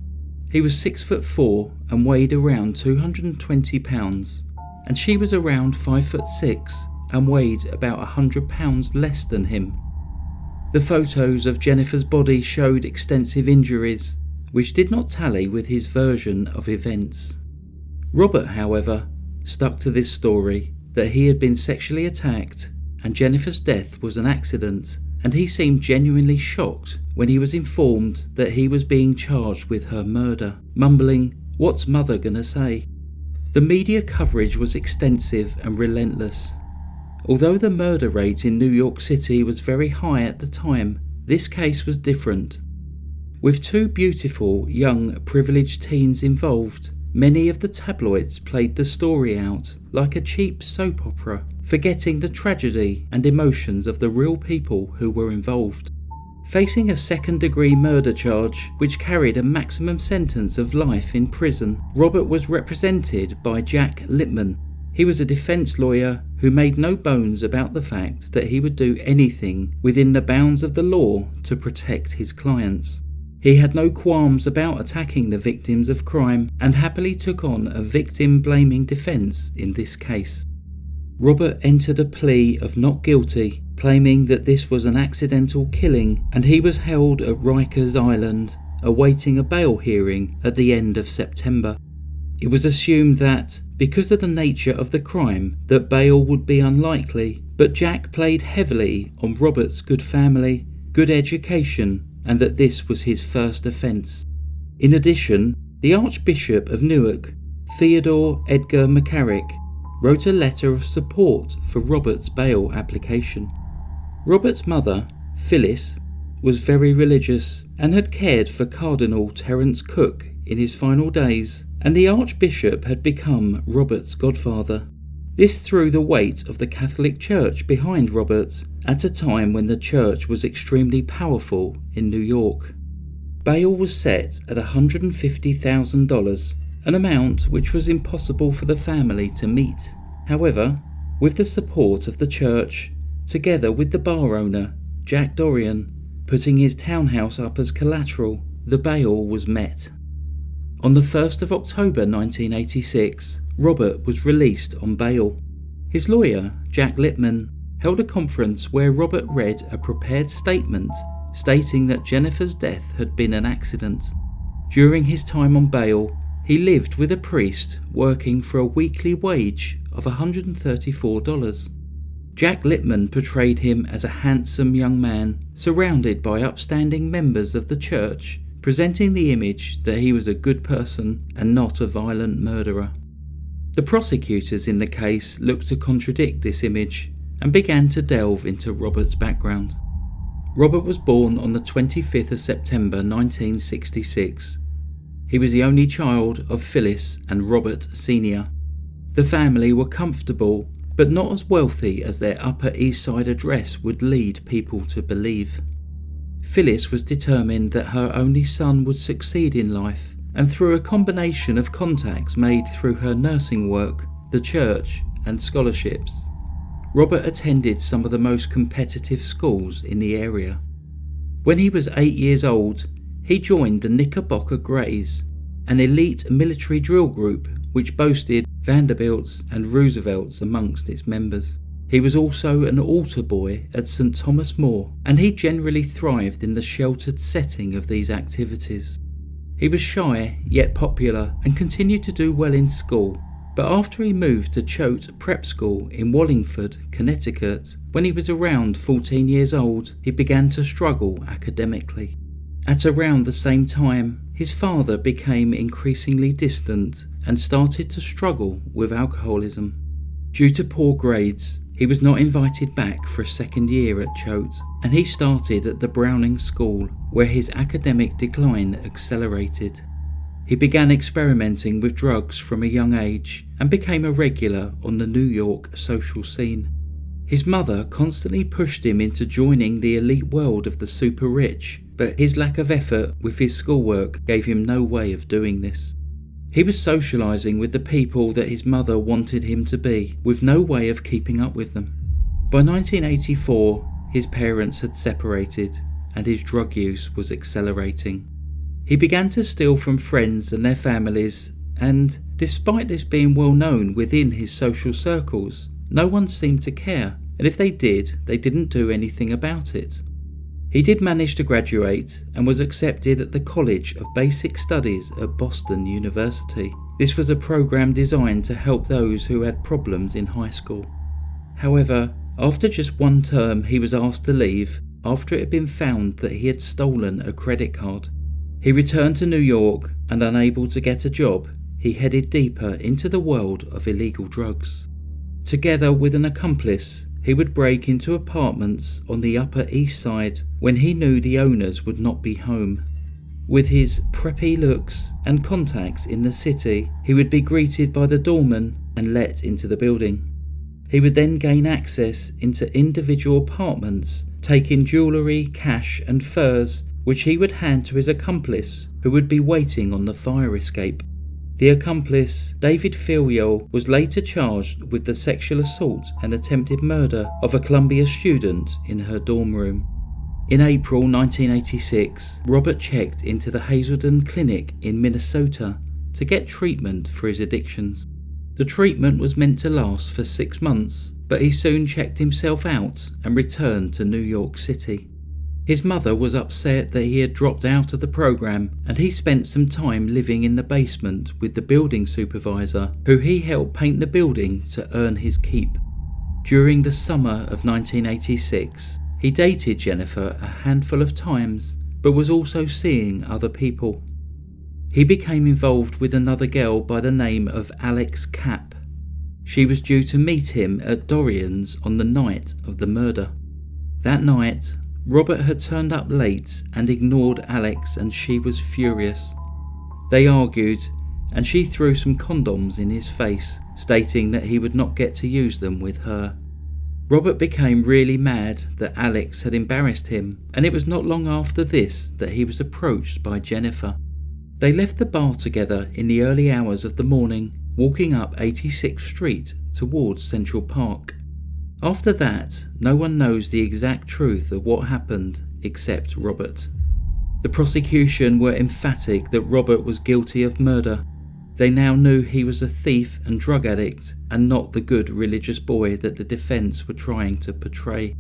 He was 6'4" and weighed around 220 pounds, and she was around 5'6" and weighed about 100 pounds less than him. The photos of Jennifer's body showed extensive injuries, which did not tally with his version of events. Robert, however, stuck to this story that he had been sexually attacked and Jennifer's death was an accident, and he seemed genuinely shocked when he was informed that he was being charged with her murder, mumbling, "What's mother gonna say?" The media coverage was extensive and relentless. Although the murder rate in New York City was very high at the time, this case was different. With two beautiful, young, privileged teens involved, many of the tabloids played the story out like a cheap soap opera, forgetting the tragedy and emotions of the real people who were involved. Facing a second-degree murder charge which carried a maximum sentence of life in prison, Robert was represented by Jack Lippman. He was a defense lawyer who made no bones about the fact that he would do anything within the bounds of the law to protect his clients. He had no qualms about attacking the victims of crime and happily took on a victim-blaming defense in this case. Robert entered a plea of not guilty, claiming that this was an accidental killing, and he was held at Rikers Island, awaiting a bail hearing at the end of September. It was assumed that, because of the nature of the crime, that bail would be unlikely, but Jack played heavily on Robert's good family, good education, and that this was his first offence. In addition, the Archbishop of Newark, Theodore Edgar McCarrick, wrote a letter of support for Robert's bail application. Robert's mother, Phyllis, was very religious and had cared for Cardinal Terence Cook in his final days, and the Archbishop had become Robert's godfather. This threw the weight of the Catholic Church behind Robert at a time when the church was extremely powerful in New York. Bail was set at $150,000, an amount which was impossible for the family to meet. However, with the support of the church, together with the bar owner, Jack Dorian, putting his townhouse up as collateral, the bail was met. On the 1st of October 1986, Robert was released on bail. His lawyer, Jack Lippman, held a conference where Robert read a prepared statement stating that Jennifer's death had been an accident. During his time on bail, he lived with a priest working for a weekly wage of $134. Jack Lippman portrayed him as a handsome young man surrounded by upstanding members of the church, presenting the image that he was a good person and not a violent murderer. The prosecutors in the case looked to contradict this image and began to delve into Robert's background. Robert was born on the 25th of September 1966. He was the only child of Phyllis and Robert Sr. The family were comfortable, but not as wealthy as their Upper East Side address would lead people to believe. Phyllis was determined that her only son would succeed in life, and through a combination of contacts made through her nursing work, the church, and scholarships, Robert attended some of the most competitive schools in the area. When he was 8 years old, he joined the Knickerbocker Greys, an elite military drill group which boasted Vanderbilts and Roosevelts amongst its members. He was also an altar boy at St. Thomas More, and he generally thrived in the sheltered setting of these activities. He was shy yet popular and continued to do well in school, but after he moved to Choate Prep School in Wallingford, Connecticut, when he was around 14 years old, he began to struggle academically. At around the same time, his father became increasingly distant and started to struggle with alcoholism. Due to poor grades, he was not invited back for a second year at Choate, and he started at the Browning School, where his academic decline accelerated. He began experimenting with drugs from a young age and became a regular on the New York social scene. His mother constantly pushed him into joining the elite world of the super rich, but his lack of effort with his schoolwork gave him no way of doing this. He was socialising with the people that his mother wanted him to be, with no way of keeping up with them. By 1984, his parents had separated, and his drug use was accelerating. He began to steal from friends and their families, and, despite this being well known within his social circles, no one seemed to care, and if they did, they didn't do anything about it. He did manage to graduate and was accepted at the College of Basic Studies at Boston University. This was a program designed to help those who had problems in high school. However, after just one term, he was asked to leave after it had been found that he had stolen a credit card. He returned to New York, and unable to get a job, he headed deeper into the world of illegal drugs. Together with an accomplice, he would break into apartments on the Upper East Side when he knew the owners would not be home. With his preppy looks and contacts in the city, he would be greeted by the doorman and let into the building. He would then gain access into individual apartments taking jewellery, cash and furs, which he would hand to his accomplice, who would be waiting on the fire escape. The accomplice, David Filial, was later charged with the sexual assault and attempted murder of a Columbia student in her dorm room. In April 1986, Robert checked into the Hazelden Clinic in Minnesota to get treatment for his addictions. The treatment was meant to last for 6 months, but he soon checked himself out and returned to New York City. His mother was upset that he had dropped out of the program, and he spent some time living in the basement with the building supervisor, who he helped paint the building to earn his keep. During the summer of 1986, he dated Jennifer a handful of times, but was also seeing other people. He became involved with another girl by the name of Alex Kapp. She was due to meet him at Dorian's on the night of the murder. That night, Robert had turned up late and ignored Alex, and she was furious. They argued, and she threw some condoms in his face, stating that he would not get to use them with her. Robert became really mad that Alex had embarrassed him, and it was not long after this that he was approached by Jennifer. They left the bar together in the early hours of the morning, walking up 86th Street towards Central Park. After that, no one knows the exact truth of what happened except Robert. The prosecution were emphatic that Robert was guilty of murder. They now knew he was a thief and drug addict, and not the good religious boy that the defence were trying to portray.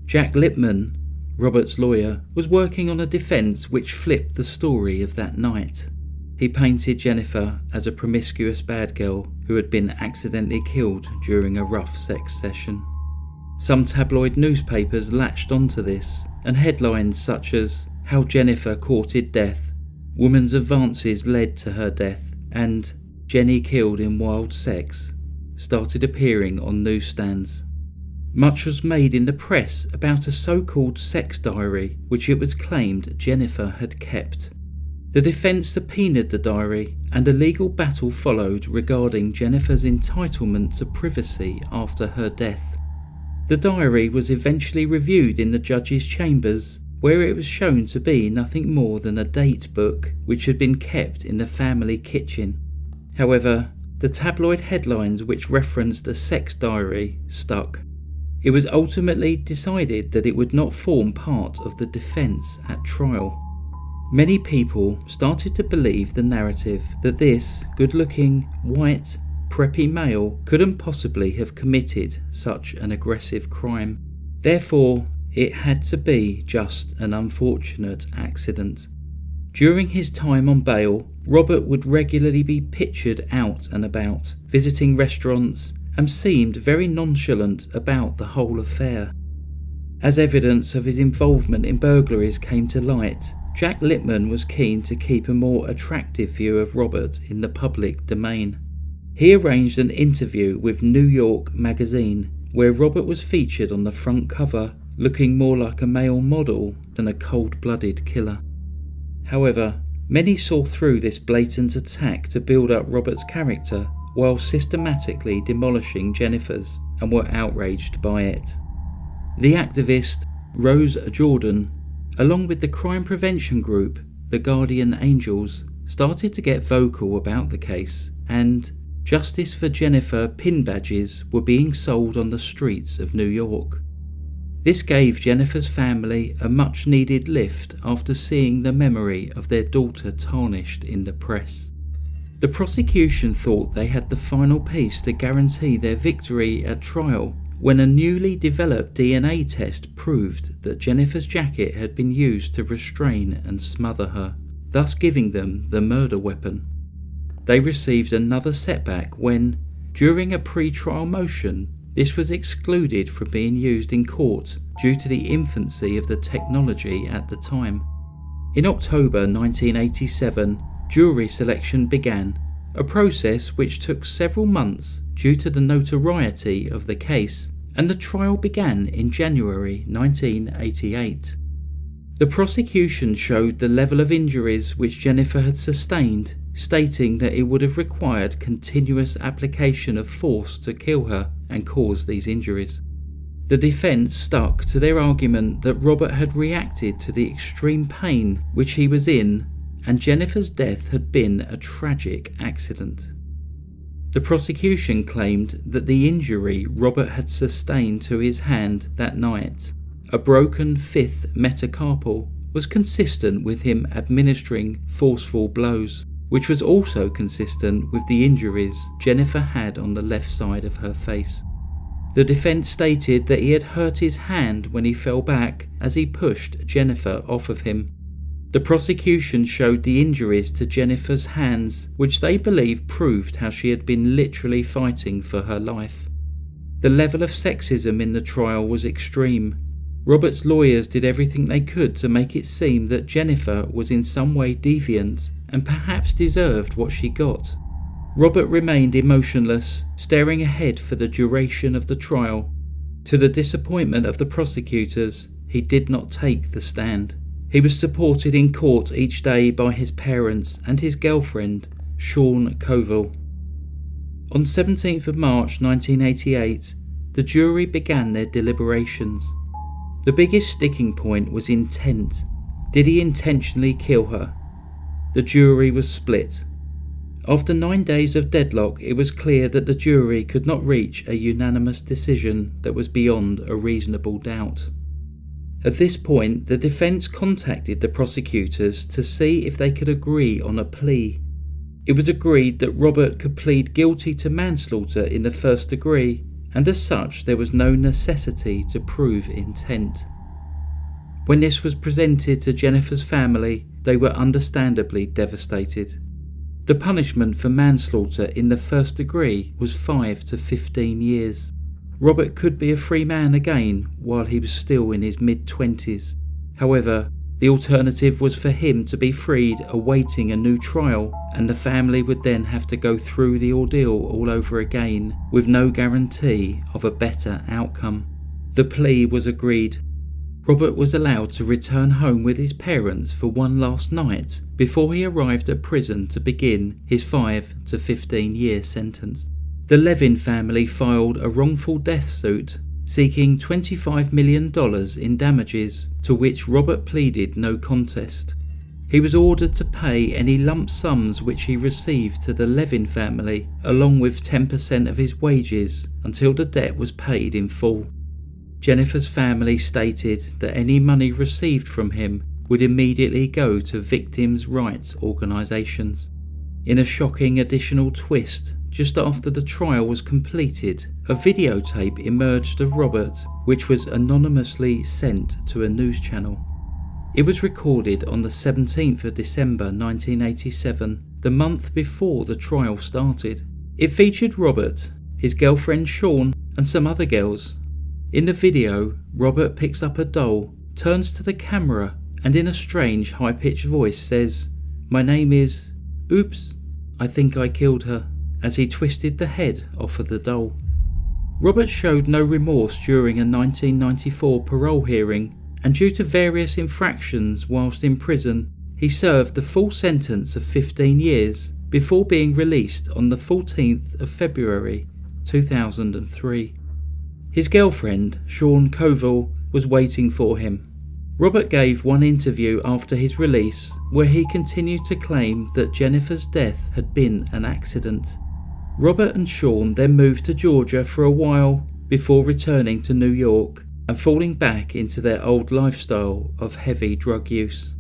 Jack Lippman, Robert's lawyer, was working on a defence which flipped the story of that night. He painted Jennifer as a promiscuous bad girl who had been accidentally killed during a rough sex session. Some tabloid newspapers latched onto this, and headlines such as "How Jennifer Courted Death," "Woman's Advances Led to Her Death," and "Jenny Killed in Wild Sex" started appearing on newsstands. Much was made in the press about a so-called sex diary which it was claimed Jennifer had kept. The defence subpoenaed the diary, and a legal battle followed regarding Jennifer's entitlement to privacy after her death. The diary was eventually reviewed in the judge's chambers, where it was shown to be nothing more than a date book which had been kept in the family kitchen. However, the tabloid headlines which referenced a sex diary stuck. It was ultimately decided that it would not form part of the defence at trial. Many people started to believe the narrative that this good-looking, white, preppy male couldn't possibly have committed such an aggressive crime. Therefore, it had to be just an unfortunate accident. During his time on bail, Robert would regularly be pictured out and about, visiting restaurants, and seemed very nonchalant about the whole affair. As evidence of his involvement in burglaries came to light, Jack Lippman was keen to keep a more attractive view of Robert in the public domain. He arranged an interview with New York Magazine, where Robert was featured on the front cover, looking more like a male model than a cold-blooded killer. However, many saw through this blatant attack to build up Robert's character while systematically demolishing Jennifer's, and were outraged by it. The activist Rose Jordan, along with the crime prevention group, the Guardian Angels, started to get vocal about the case, and Justice for Jennifer pin badges were being sold on the streets of New York. This gave Jennifer's family a much-needed lift after seeing the memory of their daughter tarnished in the press. The prosecution thought they had the final piece to guarantee their victory at trial when a newly developed DNA test proved that Jennifer's jacket had been used to restrain and smother her, thus giving them the murder weapon. They received another setback when, during a pre-trial motion, this was excluded from being used in court due to the infancy of the technology at the time. In October 1987, jury selection began, a process which took several months due to the notoriety of the case, and the trial began in January 1988. The prosecution showed the level of injuries which Jennifer had sustained, stating that it would have required continuous application of force to kill her and cause these injuries. The defence stuck to their argument that Robert had reacted to the extreme pain which he was in, and Jennifer's death had been a tragic accident. The prosecution claimed that the injury Robert had sustained to his hand that night, a broken fifth metacarpal, was consistent with him administering forceful blows, which was also consistent with the injuries Jennifer had on the left side of her face. The defence stated that he had hurt his hand when he fell back as he pushed Jennifer off of him. The prosecution showed the injuries to Jennifer's hands, which they believe proved how she had been literally fighting for her life. The level of sexism in the trial was extreme. Robert's lawyers did everything they could to make it seem that Jennifer was in some way deviant and perhaps deserved what she got. Robert remained emotionless, staring ahead for the duration of the trial. To the disappointment of the prosecutors, he did not take the stand. He was supported in court each day by his parents and his girlfriend, Sean Covell. On 17th of March 1988, the jury began their deliberations. The biggest sticking point was intent. Did he intentionally kill her? The jury was split. After 9 days of deadlock, it was clear that the jury could not reach a unanimous decision that was beyond a reasonable doubt. At this point, the defence contacted the prosecutors to see if they could agree on a plea. It was agreed that Robert could plead guilty to manslaughter in the first degree, and as such there was no necessity to prove intent. When this was presented to Jennifer's family, they were understandably devastated. The punishment for manslaughter in the first degree was 5 to 15 years. Robert could be a free man again while he was still in his mid-20s. However, the alternative was for him to be freed awaiting a new trial, and the family would then have to go through the ordeal all over again with no guarantee of a better outcome. The plea was agreed. Robert was allowed to return home with his parents for one last night before he arrived at prison to begin his 5 to 15-year sentence. The Levin family filed a wrongful death suit seeking $25 million in damages, to which Robert pleaded no contest. He was ordered to pay any lump sums which he received to the Levin family, along with 10% of his wages, until the debt was paid in full. Jennifer's family stated that any money received from him would immediately go to victims' rights organisations. In a shocking additional twist, just after the trial was completed, a videotape emerged of Robert, which was anonymously sent to a news channel. It was recorded on the 17th of December 1987, the month before the trial started. It featured Robert, his girlfriend Sean, and some other girls. In the video, Robert picks up a doll, turns to the camera, and in a strange high-pitched voice says, "My name is... Oops, I think I killed her," as he twisted the head off of the doll. Robert showed no remorse during a 1994 parole hearing, and due to various infractions whilst in prison, he served the full sentence of 15 years before being released on the 14th of February 2003. His girlfriend, Sean Covell, was waiting for him. Robert gave one interview after his release where he continued to claim that Jennifer's death had been an accident. Robert and Sean then moved to Georgia for a while before returning to New York and falling back into their old lifestyle of heavy drug use.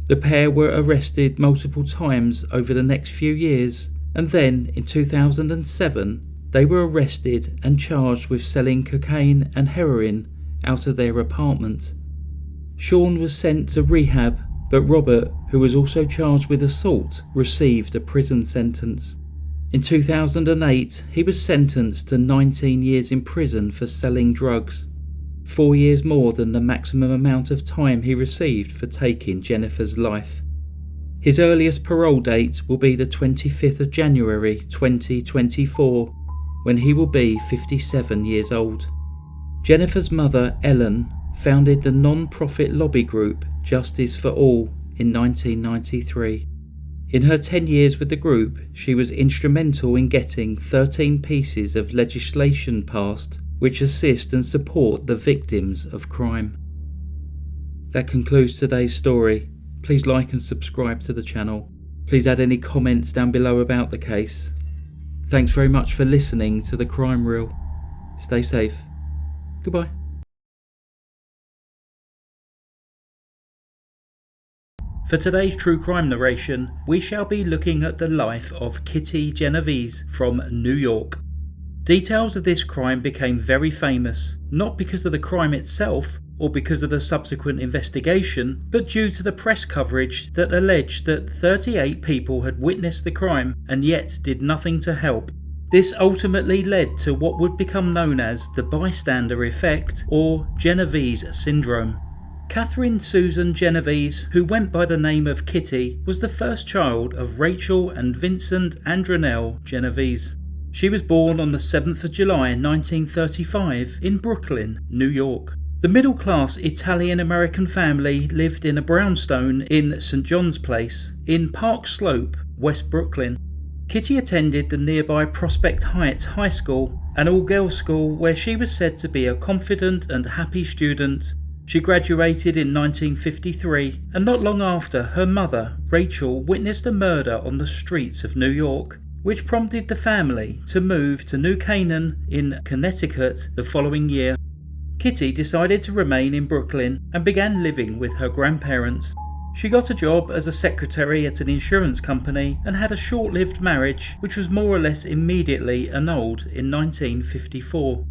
The pair were arrested multiple times over the next few years, and then in 2007 they were arrested and charged with selling cocaine and heroin out of their apartment. Sean was sent to rehab, but Robert, who was also charged with assault, received a prison sentence. In 2008, he was sentenced to 19 years in prison for selling drugs, 4 years more than the maximum amount of time he received for taking Jennifer's life. His earliest parole date will be the 25th of January 2024, when he will be 57 years old. Jennifer's mother, Ellen, founded the non-profit lobby group Justice for All in 1993. In her 10 years with the group, she was instrumental in getting 13 pieces of legislation passed which assist and support the victims of crime. That concludes today's story. Please like and subscribe to the channel. Please add any comments down below about the case. Thanks very much for listening to the Crime Reel. Stay safe. Goodbye. For today's true crime narration, we shall be looking at the life of Kitty Genovese from New York. Details of this crime became very famous, not because of the crime itself or because of the subsequent investigation, but due to the press coverage that alleged that 38 people had witnessed the crime and yet did nothing to help. This ultimately led to what would become known as the bystander effect or Genovese syndrome. Catherine Susan Genovese, who went by the name of Kitty, was the first child of Rachel and Vincent Andronell Genovese. She was born on the 7th of July 1935 in Brooklyn, New York. The middle-class Italian-American family lived in a brownstone in St. John's Place in Park Slope, West Brooklyn. Kitty attended the nearby Prospect Heights High School, an all-girls school where she was said to be a confident and happy student. She graduated in 1953, and not long after, her mother, Rachel, witnessed a murder on the streets of New York, which prompted the family to move to New Canaan in Connecticut the following year. Kitty decided to remain in Brooklyn and began living with her grandparents. She got a job as a secretary at an insurance company and had a short-lived marriage, which was more or less immediately annulled in 1954.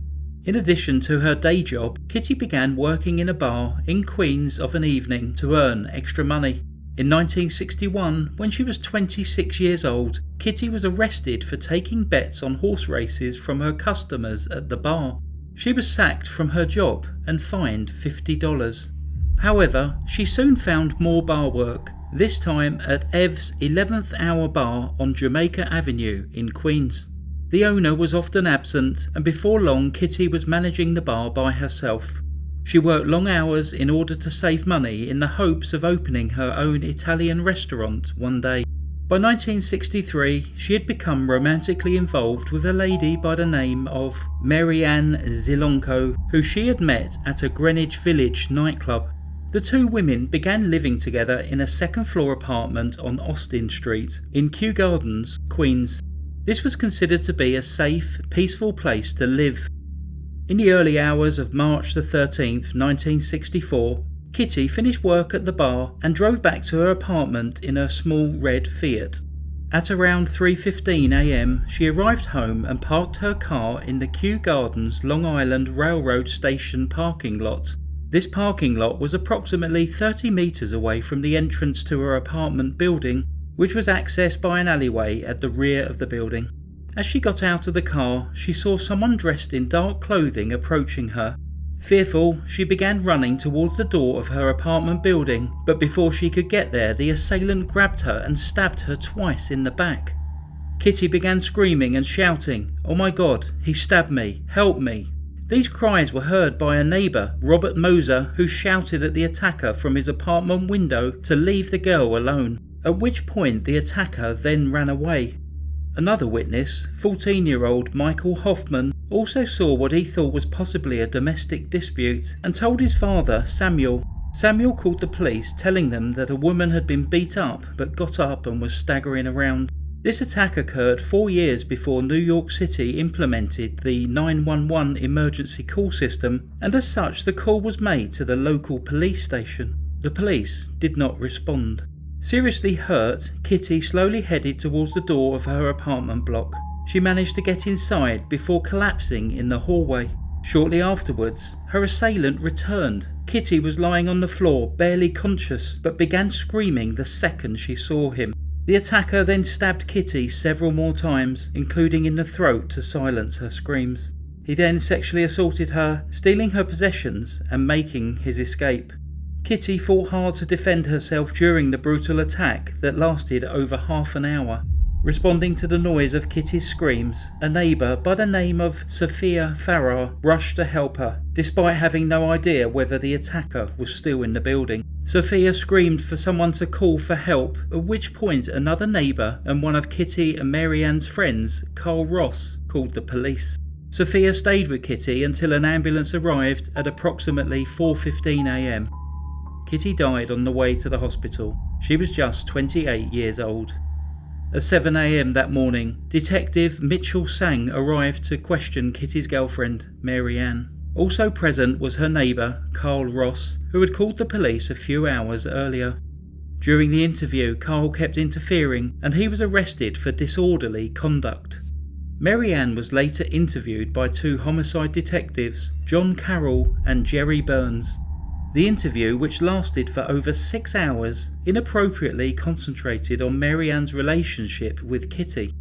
In addition to her day job, Kitty began working in a bar in Queens of an evening to earn extra money. In 1961, when she was 26 years old, Kitty was arrested for taking bets on horse races from her customers at the bar. She was sacked from her job and fined $50. However, she soon found more bar work, this time at Ev's 11th Hour Bar on Jamaica Avenue in Queens. The owner was often absent, and before long Kitty was managing the bar by herself. She worked long hours in order to save money in the hopes of opening her own Italian restaurant one day. By 1963, she had become romantically involved with a lady by the name of Mary Ann Zilonko, who she had met at a Greenwich Village nightclub. The two women began living together in a second-floor apartment on Austin Street in Kew Gardens, Queens. This was considered to be a safe, peaceful place to live. In the early hours of March the 13th, 1964, Kitty finished work at the bar and drove back to her apartment in her small red Fiat. At around 3:15 a.m, she arrived home and parked her car in the Kew Gardens Long Island Railroad Station parking lot. This parking lot was approximately 30 metres away from the entrance to her apartment building, which was accessed by an alleyway at the rear of the building. As she got out of the car, she saw someone dressed in dark clothing approaching her. Fearful, she began running towards the door of her apartment building, but before she could get there, the assailant grabbed her and stabbed her twice in the back. Kitty began screaming and shouting, "Oh my God, he stabbed me, help me." These cries were heard by a neighbour, Robert Moser, who shouted at the attacker from his apartment window to leave the girl alone, at which point the attacker then ran away. Another witness, 14-year-old Michael Hoffman, also saw what he thought was possibly a domestic dispute and told his father, Samuel. Samuel called the police, telling them that a woman had been beat up but got up and was staggering around. This attack occurred 4 years before New York City implemented the 911 emergency call system, and as such the call was made to the local police station. The police did not respond. Seriously hurt, Kitty slowly headed towards the door of her apartment block. She managed to get inside before collapsing in the hallway. Shortly afterwards, her assailant returned. Kitty was lying on the floor, barely conscious, but began screaming the second she saw him. The attacker then stabbed Kitty several more times, including in the throat to silence her screams. He then sexually assaulted her, stealing her possessions and making his escape. Kitty fought hard to defend herself during the brutal attack that lasted over half an hour. Responding to the noise of Kitty's screams, a neighbour by the name of Sophia Farrar rushed to help her, despite having no idea whether the attacker was still in the building. Sophia screamed for someone to call for help, at which point another neighbour and one of Kitty and Mary Ann's friends, Carl Ross, called the police. Sophia stayed with Kitty until an ambulance arrived at approximately 4:15 a.m. Kitty died on the way to the hospital. She was just 28 years old. At 7 a.m. that morning, Detective Mitchell Sang arrived to question Kitty's girlfriend, Mary Ann. Also present was her neighbour, Carl Ross, who had called the police a few hours earlier. During the interview, Carl kept interfering and he was arrested for disorderly conduct. Mary Ann was later interviewed by two homicide detectives, John Carroll and Jerry Burns. The interview, which lasted for over 6 hours, inappropriately concentrated on Mary Ann's relationship with Kitty.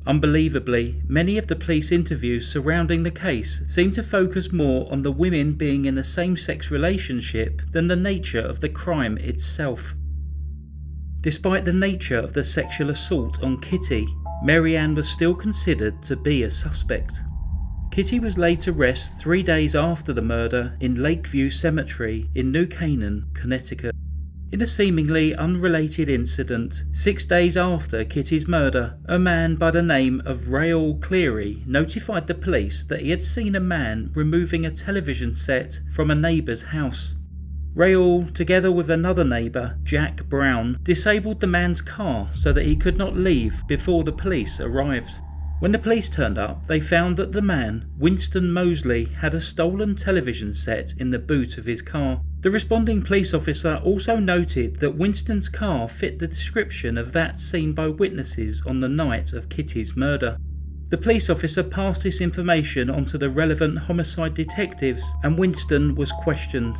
Unbelievably, many of the police interviews surrounding the case seemed to focus more on the women being in a same-sex relationship than the nature of the crime itself. Despite the nature of the sexual assault on Kitty, Mary Ann was still considered to be a suspect. Kitty was laid to rest 3 days after the murder in Lakeview Cemetery in New Canaan, Connecticut. In a seemingly unrelated incident, 6 days after Kitty's murder, a man by the name of Rowe Cleary notified the police that he had seen a man removing a television set from a neighbour's house. Rowe, together with another neighbour, Jack Brown, disabled the man's car so that he could not leave before the police arrived. When the police turned up, they found that the man, Winston Mosley, had a stolen television set in the boot of his car. The responding police officer also noted that Winston's car fit the description of that seen by witnesses on the night of Kitty's murder. The police officer passed this information on to the relevant homicide detectives and Winston was questioned.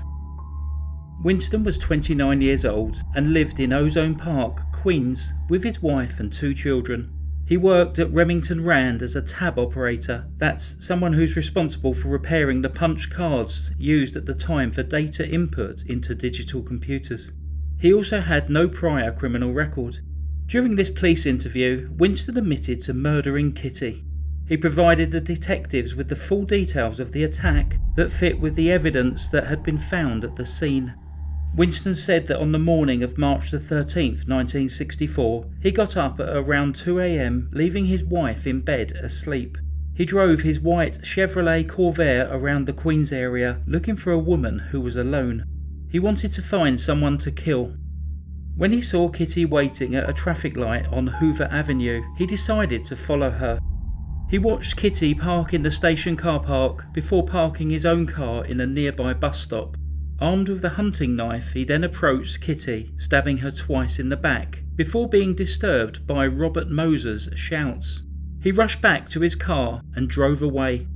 Winston was 29 years old and lived in Ozone Park, Queens, with his wife and 2 children. He worked at Remington Rand as a tab operator. That's someone who's responsible for repairing the punch cards used at the time for data input into digital computers. He also had no prior criminal record. During this police interview, Winston admitted to murdering Kitty. He provided the detectives with the full details of the attack that fit with the evidence that had been found at the scene. Winston said that on the morning of March the 13th, 1964, he got up at around 2 a.m, leaving his wife in bed asleep. He drove his white Chevrolet Corvair around the Queens area looking for a woman who was alone. He wanted to find someone to kill. When he saw Kitty waiting at a traffic light on Hoover Avenue, he decided to follow her. He watched Kitty park in the station car park before parking his own car in a nearby bus stop. Armed with a hunting knife, he then approached Kitty, stabbing her twice in the back, before being disturbed by Robert Moser's shouts. He rushed back to his car and drove away.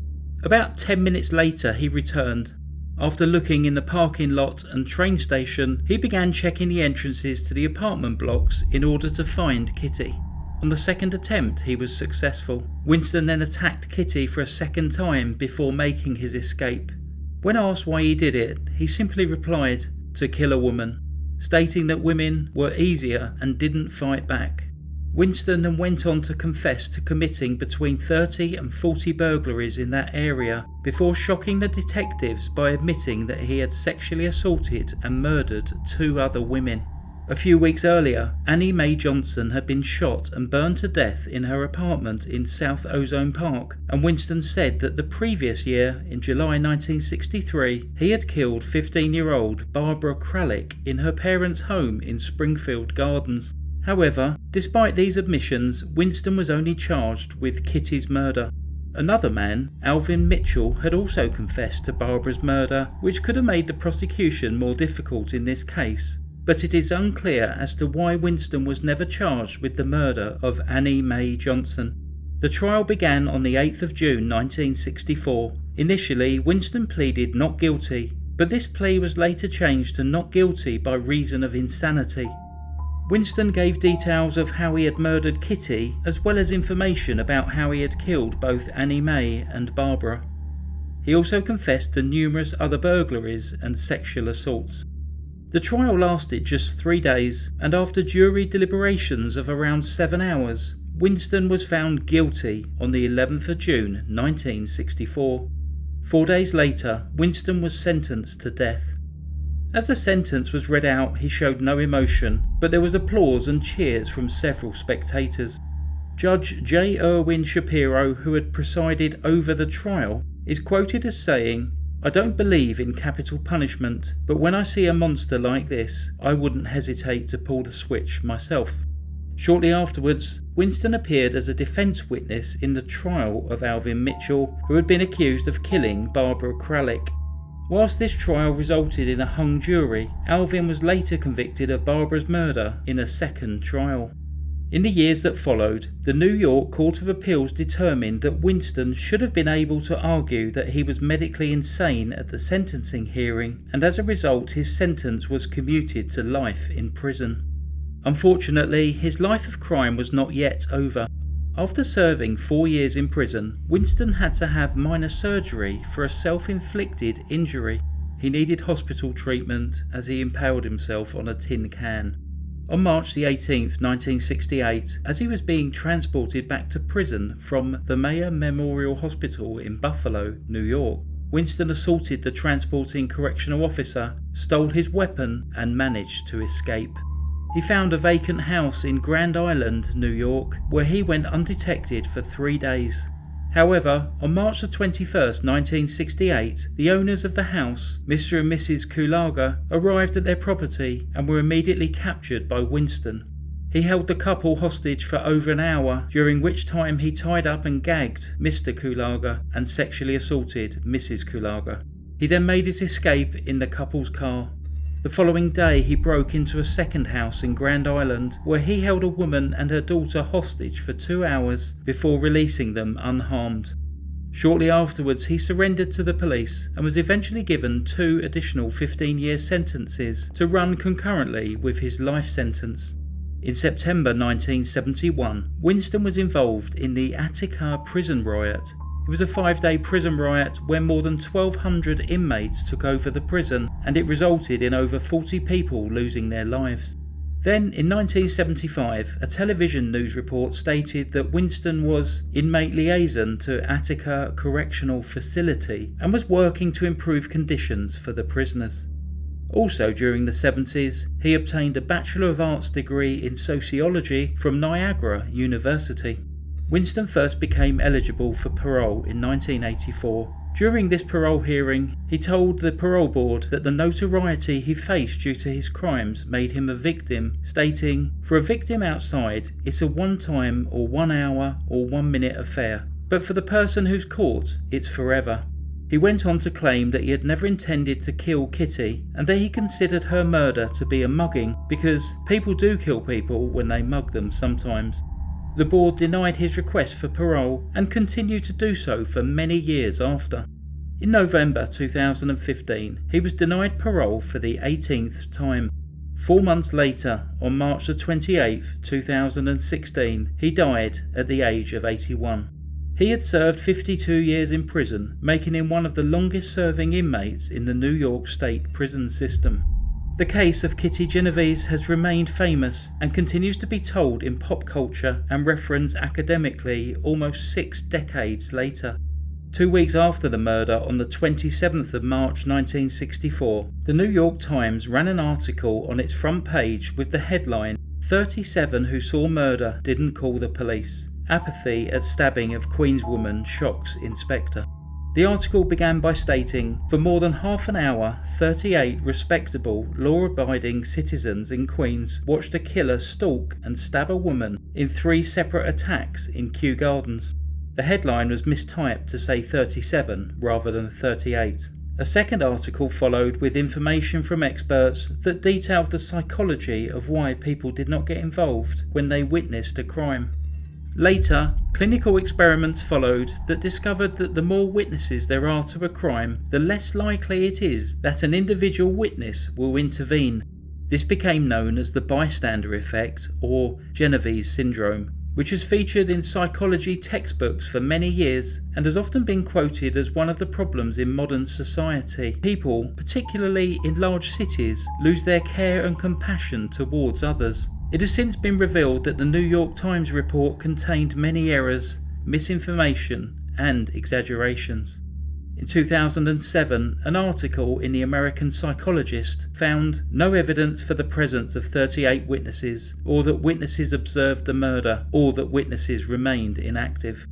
About 10 minutes later, he returned. After looking in the parking lot and train station, he began checking the entrances to the apartment blocks in order to find Kitty. On the second attempt, he was successful. Winston then attacked Kitty for a second time before making his escape. When asked why he did it, he simply replied, "To kill a woman," stating that women were easier and didn't fight back. Winston then went on to confess to committing between 30 and 40 burglaries in that area before shocking the detectives by admitting that he had sexually assaulted and murdered 2 other women. A few weeks earlier, Annie Mae Johnson had been shot and burned to death in her apartment in South Ozone Park, and Winston said that the previous year, in July 1963, he had killed 15-year-old Barbara Kralik in her parents' home in Springfield Gardens. However, despite these admissions, Winston was only charged with Kitty's murder. Another man, Alvin Mitchell, had also confessed to Barbara's murder, which could have made the prosecution more difficult in this case. But it is unclear as to why Winston was never charged with the murder of Annie Mae Johnson. The trial began on the 8th of June 1964. Initially, Winston pleaded not guilty, but this plea was later changed to not guilty by reason of insanity. Winston gave details of how he had murdered Kitty, as well as information about how he had killed both Annie Mae and Barbara. He also confessed to numerous other burglaries and sexual assaults. The trial lasted just 3 days, and after jury deliberations of around 7 hours, Winston was found guilty on the 11th of June 1964. 4 days later, Winston was sentenced to death. As the sentence was read out, he showed no emotion, but there was applause and cheers from several spectators. Judge J. Irwin Shapiro, who had presided over the trial, is quoted as saying, "I don't believe in capital punishment, but when I see a monster like this, I wouldn't hesitate to pull the switch myself." Shortly afterwards, Winston appeared as a defence witness in the trial of Alvin Mitchell, who had been accused of killing Barbara Kralik. Whilst this trial resulted in a hung jury, Alvin was later convicted of Barbara's murder in a second trial. In the years that followed, the New York Court of Appeals determined that Winston should have been able to argue that he was medically insane at the sentencing hearing, and as a result his sentence was commuted to life in prison. Unfortunately, his life of crime was not yet over. After serving 4 years in prison, Winston had to have minor surgery for a self-inflicted injury. He needed hospital treatment as he impaled himself on a tin can. On March the 18th, 1968, as he was being transported back to prison from the Mayer Memorial Hospital in Buffalo, New York, Winston assaulted the transporting correctional officer, stole his weapon, and managed to escape. He found a vacant house in Grand Island, New York, where he went undetected for 3 days. However, on March the 21st, 1968, the owners of the house, Mr. and Mrs. Kulaga, arrived at their property and were immediately captured by Winston. He held the couple hostage for over an hour, during which time he tied up and gagged Mr. Kulaga and sexually assaulted Mrs. Kulaga. He then made his escape in the couple's car. The following day he broke into a second house in Grand Island, where he held a woman and her daughter hostage for 2 hours before releasing them unharmed. Shortly afterwards he surrendered to the police and was eventually given 2 additional 15-year sentences to run concurrently with his life sentence. In September 1971, Winston was involved in the Attica prison riot. It was a 5-day prison riot where more than 1,200 inmates took over the prison, and it resulted in over 40 people losing their lives. Then, in 1975, a television news report stated that Winston was inmate liaison to Attica Correctional Facility and was working to improve conditions for the prisoners. Also during the 70s, he obtained a Bachelor of Arts degree in sociology from Niagara University. Winston first became eligible for parole in 1984. During this parole hearing, he told the parole board that the notoriety he faced due to his crimes made him a victim, stating, "For a victim outside, it's a one-time or 1 hour or 1 minute affair, but for the person who's caught, it's forever." He went on to claim that he had never intended to kill Kitty and that he considered her murder to be a mugging because people do kill people when they mug them sometimes. The board denied his request for parole and continued to do so for many years after. In November 2015, he was denied parole for the 18th time. 4 months later, on March 28, 2016, he died at the age of 81. He had served 52 years in prison, making him one of the longest serving inmates in the New York State prison system. The case of Kitty Genovese has remained famous and continues to be told in pop culture and referenced academically almost 6 decades later. 2 weeks after the murder, on the 27th of March 1964, the New York Times ran an article on its front page with the headline, "37 who saw murder didn't call the police. Apathy at stabbing of Queenswoman shocks inspector." The article began by stating, "For more than half an hour, 38 respectable, law-abiding citizens in Queens watched a killer stalk and stab a woman in 3 separate attacks in Kew Gardens." The headline was mistyped to say 37 rather than 38. A second article followed with information from experts that detailed the psychology of why people did not get involved when they witnessed a crime. Later, clinical experiments followed that discovered that the more witnesses there are to a crime, the less likely it is that an individual witness will intervene. This became known as the bystander effect, or Genovese syndrome, which has featured in psychology textbooks for many years and has often been quoted as one of the problems in modern society. People, particularly in large cities, lose their care and compassion towards others. It has since been revealed that the New York Times report contained many errors, misinformation, and exaggerations. In 2007, an article in the American Psychologist found no evidence for the presence of 38 witnesses, or that witnesses observed the murder, or that witnesses remained inactive.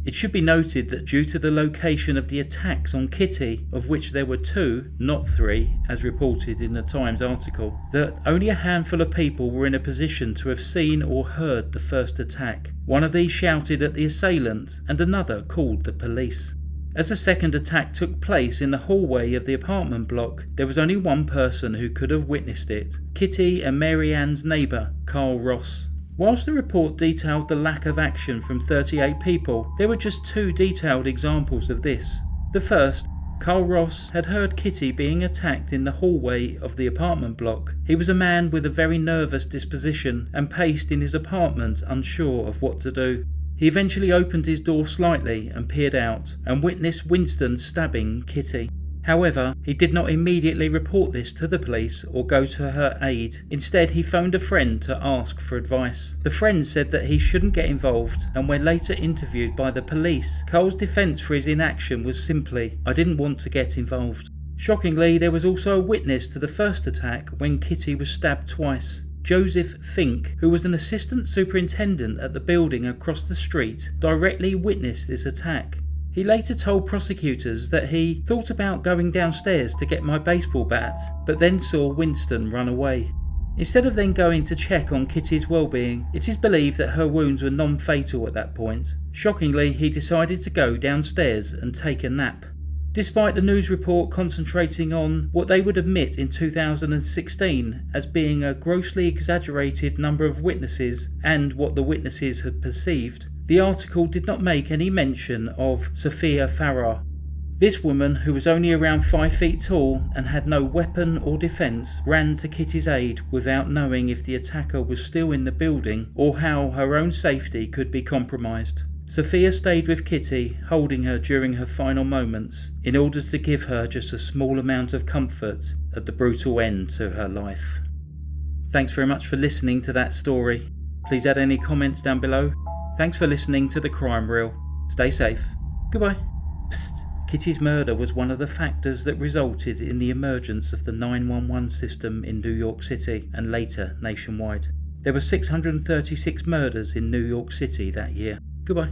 It should be noted that due to the location of the attacks on Kitty, of which there were 2, not 3, as reported in the Times article, that only a handful of people were in a position to have seen or heard the first attack. One of these shouted at the assailant, and another called the police. As the second attack took place in the hallway of the apartment block, there was only one person who could have witnessed it: Kitty and Mary Ann's neighbour, Carl Ross. Whilst the report detailed the lack of action from 38 people, there were just 2 detailed examples of this. The first, Carl Ross had heard Kitty being attacked in the hallway of the apartment block. He was a man with a very nervous disposition and paced in his apartment, unsure of what to do. He eventually opened his door slightly and peered out, and witnessed Winston stabbing Kitty. However, he did not immediately report this to the police or go to her aid. Instead, he phoned a friend to ask for advice. The friend said that he shouldn't get involved, and when later interviewed by the police, Carl's defence for his inaction was simply, "I didn't want to get involved." Shockingly, there was also a witness to the first attack when Kitty was stabbed twice. Joseph Fink, who was an assistant superintendent at the building across the street, directly witnessed this attack. He later told prosecutors that he thought about going downstairs to get my baseball bat, but then saw Winston run away. Instead of then going to check on Kitty's well-being, it is believed that her wounds were non-fatal at that point. Shockingly, he decided to go downstairs and take a nap. Despite the news report concentrating on what they would admit in 2016 as being a grossly exaggerated number of witnesses and what the witnesses had perceived, the article did not make any mention of Sophia Farrar. This woman, who was only around 5 feet tall and had no weapon or defence, ran to Kitty's aid without knowing if the attacker was still in the building or how her own safety could be compromised. Sophia stayed with Kitty, holding her during her final moments, in order to give her just a small amount of comfort at the brutal end to her life. Thanks very much for listening to that story. Please add any comments down below. Thanks for listening to The Crime Reel. Stay safe. Goodbye. Psst. Kitty's murder was one of the factors that resulted in the emergence of the 911 system in New York City and later nationwide. There were 636 murders in New York City that year. Goodbye.